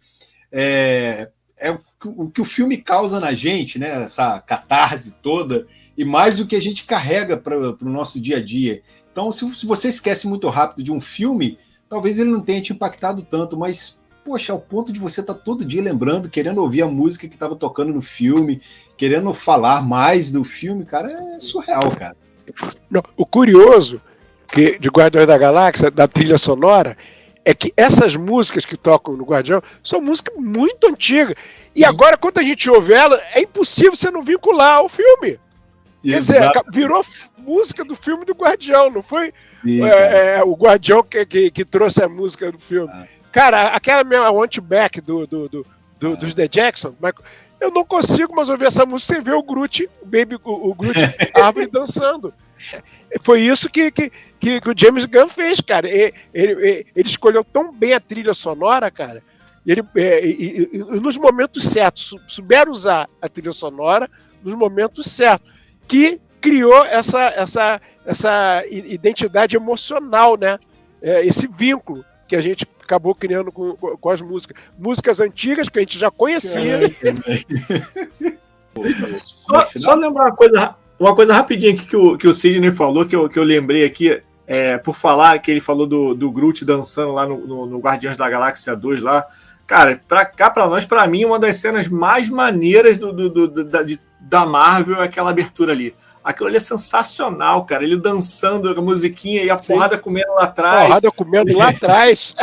A: o que o filme causa na gente, né, essa catarse toda, e mais o que a gente carrega para o nosso dia a dia. Então, se você esquece muito rápido de um filme, talvez ele não tenha te impactado tanto, mas, poxa, ao ponto de você estar todo dia lembrando, querendo ouvir a música que estava tocando no filme, querendo falar mais do filme, cara, é surreal, cara.
F: Não, o curioso de Guardiões da Galáxia, da trilha sonora, é que essas músicas que tocam no Guardião são músicas muito antigas. E agora, quando a gente ouve ela, é impossível você não vincular ao filme. Quer dizer, virou música do filme do Guardião, não foi? Sim, o Guardião que trouxe a música do filme. Cara, aquela mesma Want You Back dos The Jackson, eu não consigo mais ouvir essa música sem ver o Groot, o Groot árvore dançando. Foi isso que o James Gunn fez, cara. Ele escolheu tão bem a trilha sonora, cara. E nos momentos certos, souberam usar a trilha sonora nos momentos certos, que criou essa identidade emocional, né? Esse vínculo que a gente acabou criando com as músicas antigas que a gente já conhecia.
E: Só lembrar uma coisa rapidinha aqui que o Sidney falou, que eu lembrei aqui, por falar que ele falou do Groot dançando lá no Guardiões da Galáxia 2 lá. Cara, pra mim, uma das cenas mais maneiras da Marvel é aquela abertura ali. Aquilo ali é sensacional, cara. Ele dançando a musiquinha e a porrada comendo lá atrás.
F: Porrada comendo lá atrás.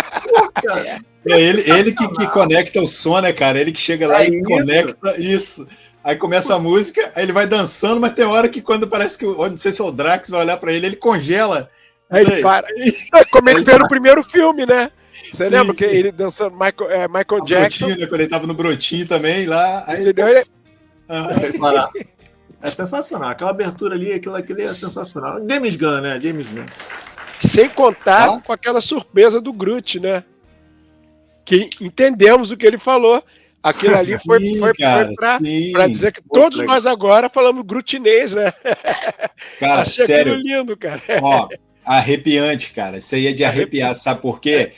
A: Ele que conecta o som, né, cara? Ele que chega lá e conecta isso. Aí começa a música, aí ele vai dançando, mas tem hora que quando parece que, não sei se é o Drax, vai olhar pra ele congela.
F: Aí ele para. Como ele fez no primeiro filme, né? Você lembra que ele dançando Michael Jackson?
A: Brotinho, né, quando ele tava no Brotinho também, lá. Aí
E: é sensacional. Aquela abertura ali, aquilo é sensacional. James Gunn, né? James Gunn.
F: Sem contar com aquela surpresa do Groot, né? Que entendemos o que ele falou. Aquilo ali foi para dizer que todos nós agora falamos grutinês, né?
A: Cara,
F: achei
A: sério.
F: aquilo lindo, cara.
A: Ó, arrepiante, cara. Isso aí é de arrepiar, sabe por quê?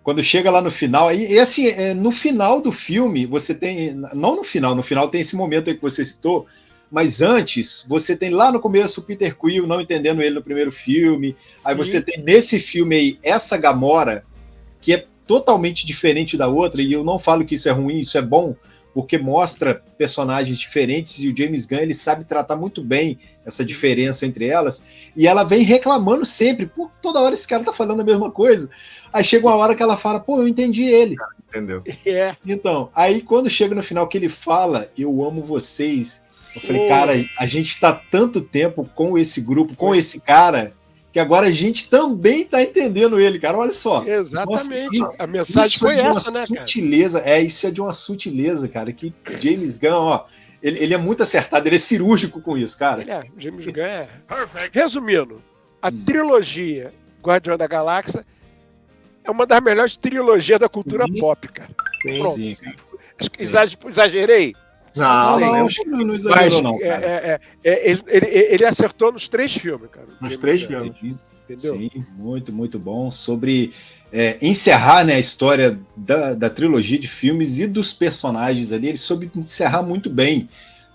A: Quando chega lá no final, e assim, no final do filme, você tem. Não no final tem esse momento aí que você citou, mas antes, você tem lá no começo o Peter Quill não entendendo ele no primeiro filme. Aí você tem nesse filme aí essa Gamora, que é totalmente diferente da outra, e eu não falo que isso é ruim, isso é bom, porque mostra personagens diferentes e o James Gunn ele sabe tratar muito bem essa diferença entre elas, e ela vem reclamando sempre, pô, toda hora esse cara tá falando a mesma coisa. Aí chega uma hora que ela fala, pô, eu entendi ele.
E: Entendeu?
A: Então, aí quando chega no final que ele fala, eu amo vocês, eu falei, cara, a gente tá tanto tempo com esse grupo, com esse cara, que agora a gente também tá entendendo ele, cara, olha só.
F: Exatamente. Nossa, a mensagem foi essa, né,
A: sutileza, cara? Isso é de uma sutileza, cara, que James Gunn, ó, ele é muito acertado, ele é cirúrgico com isso, cara.
F: James Gunn é... Resumindo, a trilogia Guardião da Galáxia é uma das melhores trilogias da cultura pop, cara.
A: Sim, cara.
F: Exagerei?
E: Não,
A: acho que não exagerou, não, cara.
F: Ele acertou nos 3 filmes, cara.
E: Nos 3 filmes.
F: Entendeu?
A: Sim, muito, muito bom. Sobre encerrar, né, a história da trilogia de filmes e dos personagens ali, ele soube encerrar muito bem.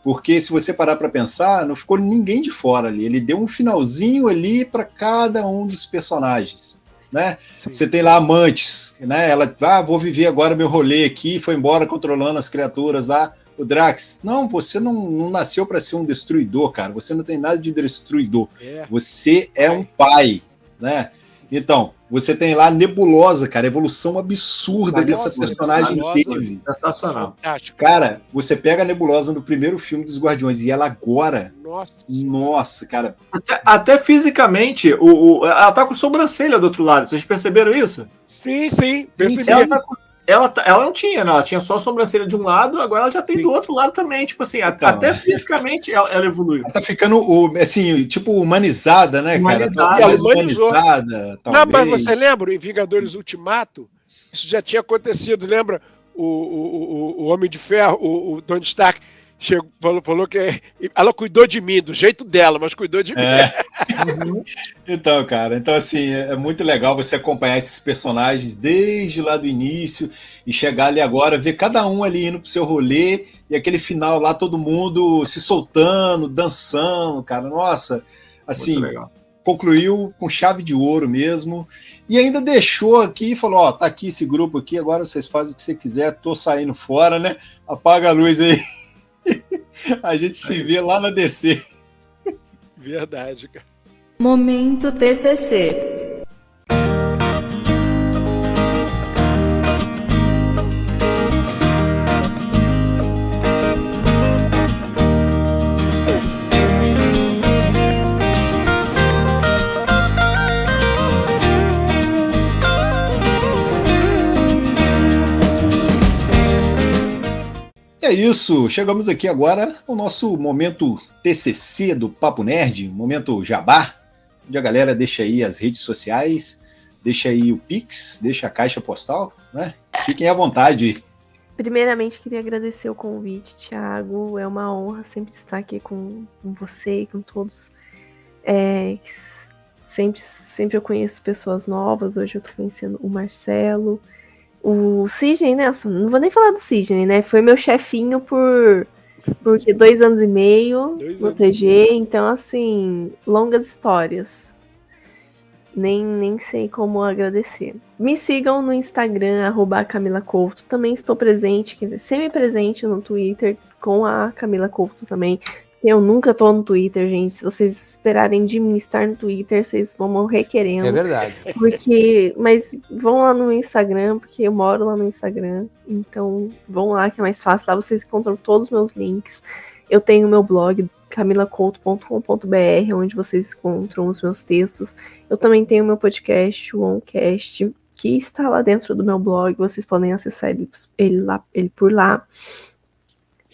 A: Porque se você parar para pensar, não ficou ninguém de fora ali. Ele deu um finalzinho ali para cada um dos personagens, né? Você tem lá amantes, né? Ela, vou viver agora meu rolê aqui, foi embora controlando as criaturas lá. O Drax, não, você não nasceu para ser um destruidor, cara. Você não tem nada de destruidor. Você é um pai, né? Então, você tem lá a Nebulosa, cara, a evolução absurda que essa personagem teve.
E: Sensacional.
A: Cara, você pega a Nebulosa no primeiro filme dos Guardiões e ela agora... Nossa, cara.
E: Até fisicamente, ela tá com sobrancelha do outro lado. Vocês perceberam isso?
F: Sim, percebi.
E: Ela não tinha, não. Ela tinha só a sobrancelha de um lado, agora ela já tem do outro lado também. Tipo assim, então, até fisicamente ela evoluiu.
A: Ela tá ficando, assim, tipo, humanizada, né, cara?
F: Ela
A: mais humanizada.
F: Não, mas você lembra, em Vingadores Ultimato, isso já tinha acontecido, lembra? O Homem de Ferro, o Tony Stark, falou que ela cuidou de mim, do jeito dela, mas cuidou de mim.
A: Então, cara, assim, é muito legal você acompanhar esses personagens desde lá do início e chegar ali agora, ver cada um ali indo pro seu rolê e aquele final lá, todo mundo se soltando, dançando, cara, nossa, assim, concluiu com chave de ouro mesmo e ainda deixou aqui e falou, tá aqui esse grupo aqui, agora vocês fazem o que você quiser, tô saindo fora, né, apaga a luz aí. A gente se vê lá na DC.
F: Verdade, cara.
I: Momento TCC.
A: É isso, chegamos aqui agora ao nosso momento TCC do Papo Nerd, momento jabá, onde a galera deixa aí as redes sociais, deixa aí o Pix, deixa a caixa postal, né? Fiquem à vontade.
C: Primeiramente, queria agradecer o convite, Thiago. É uma honra sempre estar aqui com você e com todos. Sempre eu conheço pessoas novas. Hoje eu tô conhecendo o Marcelo. O Sidney, né? Não vou nem falar do Sidney, né? Foi meu chefinho por 2 anos e meio no TG. Então, assim, longas histórias. Nem sei como agradecer. Me sigam no Instagram, @CamilaCouto. Também estou presente, quer dizer, semi-presente no Twitter com a Camila Couto também. Eu nunca tô no Twitter, gente. Se vocês esperarem de mim estar no Twitter, vocês vão morrer querendo.
D: É verdade.
C: Mas vão lá no Instagram, porque eu moro lá no Instagram. Então, vão lá que é mais fácil. Lá vocês encontram todos os meus links. Eu tenho meu blog, camilacouto.com.br, onde vocês encontram os meus textos. Eu também tenho meu podcast, o Oncast, que está lá dentro do meu blog. Vocês podem acessar ele por lá.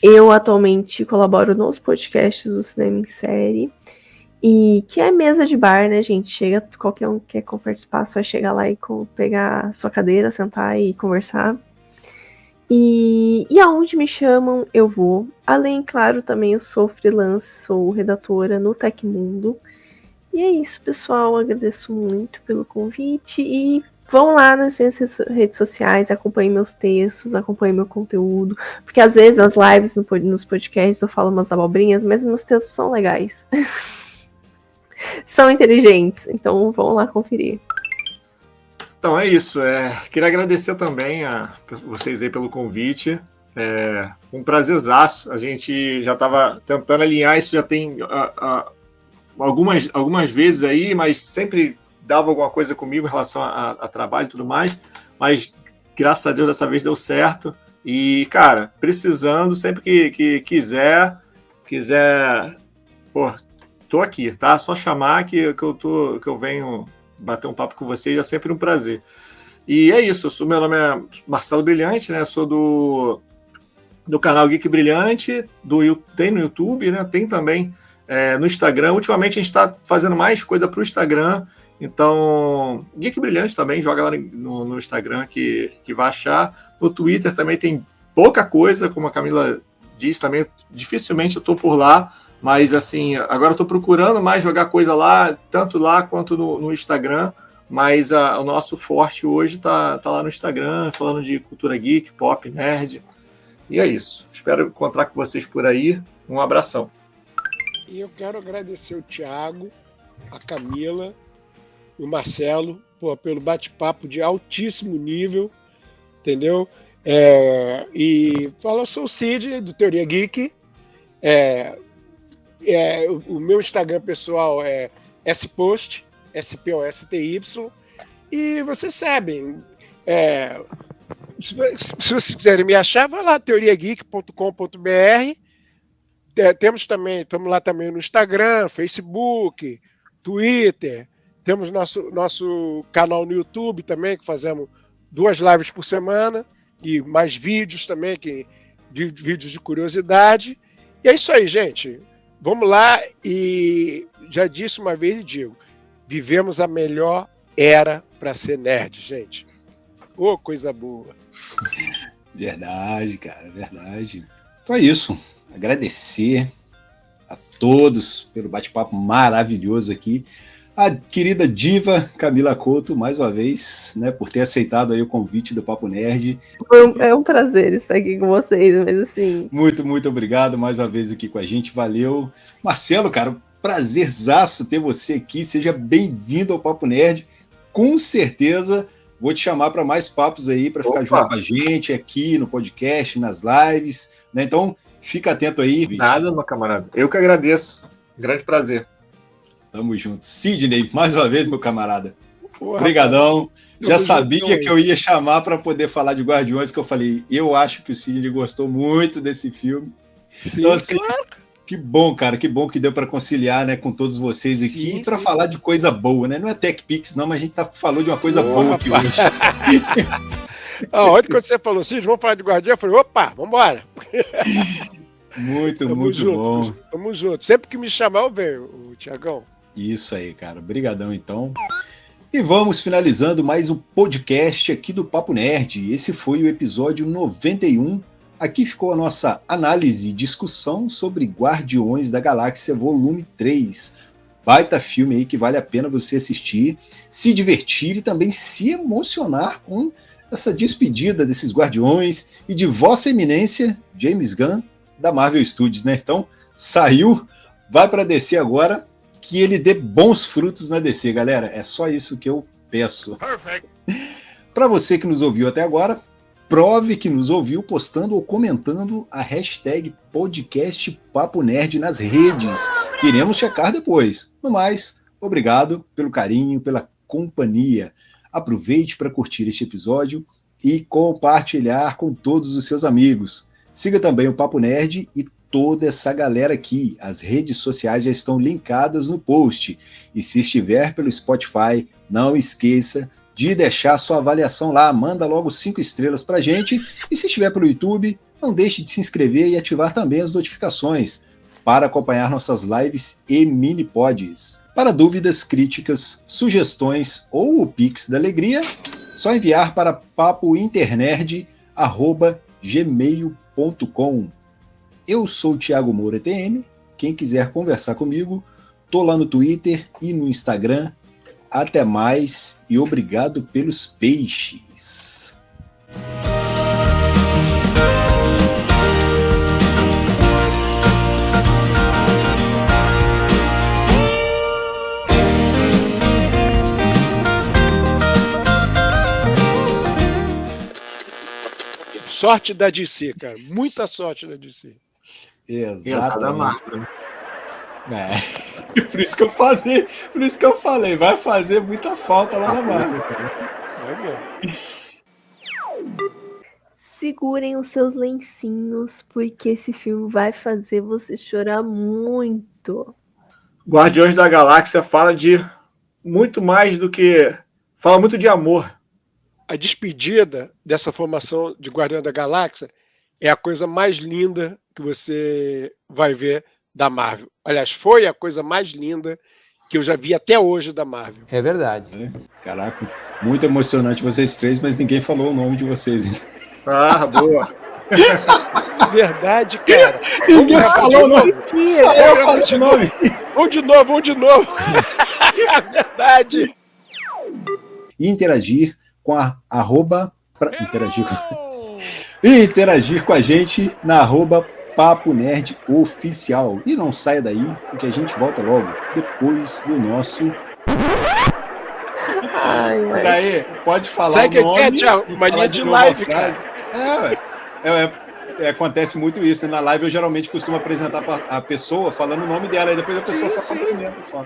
C: Eu atualmente colaboro nos podcasts do Cinema em Série, e que é mesa de bar, né, gente? Chega, qualquer um que quer participar, só chegar lá e pegar a sua cadeira, sentar e conversar. E aonde me chamam, eu vou. Além, claro, também eu sou freelance, sou redatora no Tecmundo. E é isso, pessoal. Agradeço muito pelo convite e vão lá nas minhas redes sociais, acompanhem meus textos, acompanhem meu conteúdo, porque às vezes nas lives, nos podcasts, eu falo umas abobrinhas, mas meus textos são legais. São inteligentes, então vão lá conferir.
E: Então é isso, queria agradecer também a vocês aí pelo convite, um prazerzaço, a gente já estava tentando alinhar isso, já tem algumas vezes aí, mas sempre dava alguma coisa comigo em relação a trabalho e tudo mais, mas graças a Deus dessa vez deu certo. E, cara, precisando, sempre que quiser, pô, tô aqui, tá? Só chamar que eu venho bater um papo com vocês, é sempre um prazer. E é isso, meu nome é Marcelo Brilhante, né? Sou do canal Geek Brilhante, tem no YouTube, né? Tem também no Instagram. Ultimamente a gente está fazendo mais coisa para o Instagram. Então, Geek Brilhante também, joga lá no Instagram que vai achar. No Twitter também tem pouca coisa, como a Camila disse também, dificilmente eu tô por lá, mas assim, agora eu tô procurando mais jogar coisa lá, tanto lá quanto no Instagram, mas o nosso forte hoje tá lá no Instagram, falando de cultura geek, pop, nerd, e é isso. Espero encontrar com vocês por aí. Um abração.
F: E eu quero agradecer o Thiago, a Camila e o Marcelo pelo bate-papo de altíssimo nível, entendeu? E fala, eu sou o Cid, do Teoria Geek. O meu Instagram pessoal é spost, SPOSTY. E vocês sabem, se vocês quiserem me achar, vai lá, teoriageek.com.br. Estamos lá também no Instagram, Facebook, Twitter. Temos nosso canal no YouTube também, que fazemos 2 lives por semana e mais vídeos também, vídeos de curiosidade. E é isso aí, gente. Vamos lá, e já disse uma vez e digo, vivemos a melhor era para ser nerd, gente. Ô, coisa boa.
A: Verdade, cara, verdade. Então é isso. Agradecer a todos pelo bate-papo maravilhoso aqui. A querida diva Camila Couto, mais uma vez, né, por ter aceitado aí o convite do Papo Nerd.
C: É um prazer estar aqui com vocês, mas assim...
A: Muito, muito obrigado mais uma vez aqui com a gente, valeu. Marcelo, cara, prazerzaço ter você aqui, seja bem-vindo ao Papo Nerd. Com certeza vou te chamar para mais papos aí, para ficar junto com a gente aqui no podcast, nas lives, né? Então, fica atento aí.
E: Nada, meu camarada. Eu que agradeço. Grande prazer.
A: Tamo junto. Sidney, mais uma vez, meu camarada. Obrigadão. Já sabia que eu ia chamar para poder falar de Guardiões, que eu falei, eu acho que o Sidney gostou muito desse filme.
F: Sim,
A: então, assim,
F: claro.
A: Que bom, cara, que bom que deu para conciliar, né, com todos vocês aqui para falar de coisa boa, né? Não é TechPix, não, mas a gente falou de uma coisa boa aqui hoje.
F: Ontem, quando você falou, Cid, vamos falar de Guardião, eu falei, opa, vambora.
A: Muito
F: junto,
A: bom.
F: Tamo junto. Sempre que me chamar, eu venho, o Thiagão.
A: Isso aí, cara. Obrigadão, então. E vamos finalizando mais um podcast aqui do Papo Nerd. Esse foi o episódio 91. Aqui ficou a nossa análise e discussão sobre Guardiões da Galáxia Volume 3. Baita filme aí que vale a pena você assistir, se divertir e também se emocionar com essa despedida desses Guardiões e de Vossa Eminência, James Gunn, da Marvel Studios, né? Então, saiu, vai para DC agora, que ele dê bons frutos na DC, galera. É só isso que eu peço. Para você que nos ouviu até agora, prove que nos ouviu postando ou comentando a hashtag podcast Papo Nerd nas redes. Queremos checar depois. No mais, obrigado pelo carinho, pela companhia. Aproveite para curtir este episódio e compartilhar com todos os seus amigos. Siga também o Papo Nerd e toda essa galera aqui. As redes sociais já estão linkadas no post. E se estiver pelo Spotify, não esqueça de deixar sua avaliação lá. Manda logo 5 estrelas pra gente. E se estiver pelo YouTube, não deixe de se inscrever e ativar também as notificações para acompanhar nossas lives e mini-pods. Para dúvidas, críticas, sugestões ou o Pix da Alegria, só enviar para papointernerd@gmail.com. Eu sou o Thiago Moura TM. Quem quiser conversar comigo, tô lá no Twitter e no Instagram. Até mais e obrigado pelos peixes.
F: Sorte da DC, cara. Muita sorte da DC.
A: Exatamente. Por isso que eu falei, vai fazer muita falta lá na Marvel, cara.
C: Segurem os seus lencinhos, porque esse filme vai fazer você chorar muito.
E: Guardiões da Galáxia fala de muito mais do que... Fala muito de amor.
F: A despedida dessa formação de Guardião da Galáxia é a coisa mais linda que você vai ver da Marvel. Aliás, foi a coisa mais linda que eu já vi até hoje da Marvel.
D: É verdade.
A: Caraca, muito emocionante vocês três, mas ninguém falou o nome de vocês.
E: Ah, boa.
F: Verdade, cara.
A: Ninguém falou o nome. Só eu falei o nome.
F: Vamos de novo. Verdade.
A: E interagir com a arroba... interagir com a gente na arroba Papo Nerd Oficial. E não saia daí, porque a gente volta logo depois do nosso... Mas aí, pode falar
F: Segue
A: o nome.
F: aqui, Thiago, mania de live, cara.
A: Acontece muito isso, né? Na live eu geralmente costumo apresentar a pessoa falando o nome dela, e depois a pessoa só complementa só.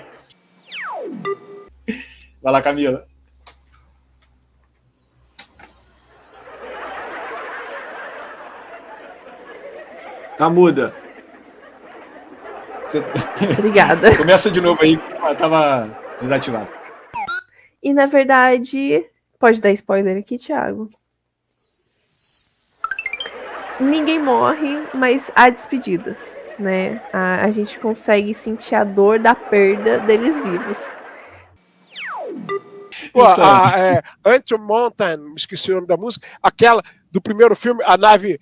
A: Vai lá, Camila.
E: Tá muda.
C: Obrigada.
A: Começa de novo aí, que tava desativado.
C: E na verdade, pode dar spoiler aqui, Thiago? Ninguém morre, mas há despedidas, né? A gente consegue sentir a dor da perda deles vivos.
F: Pô, Until Mountain, esqueci o nome da música, aquela do primeiro filme, a nave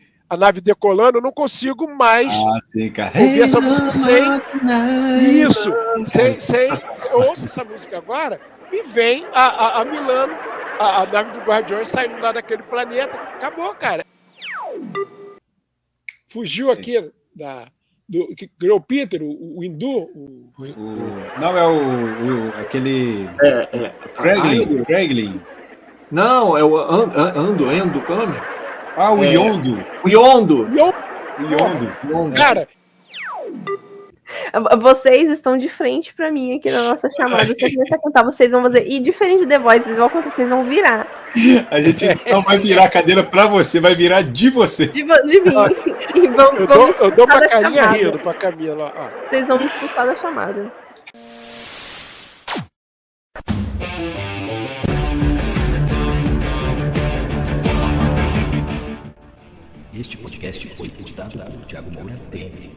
F: decolando, eu não consigo mais
A: sim, cara.
F: ouvir essa música sem isso, sem eu ouço essa música agora e vem a Milano, a nave dos Guardiões saindo lá daquele planeta, acabou, cara. Fugiu aqui do que criou o Peter, o hindu.
A: Não, é aquele. Kraglin.
E: Não, é o Endo, qual é o nome?
A: Ah, o Yondo.
E: O Yondo.
F: Cara,
C: vocês estão de frente pra mim aqui na nossa chamada. Se eu começar a cantar, vocês vão fazer. E diferente do The Voice, vocês vão virar.
A: A gente não vai virar a cadeira pra você, vai virar de você.
C: De mim. E
F: eu dou uma carinha rindo pra Camila. Ó.
C: Vocês vão me expulsar da chamada.
D: Este podcast foi editado por Thiago Moura TM.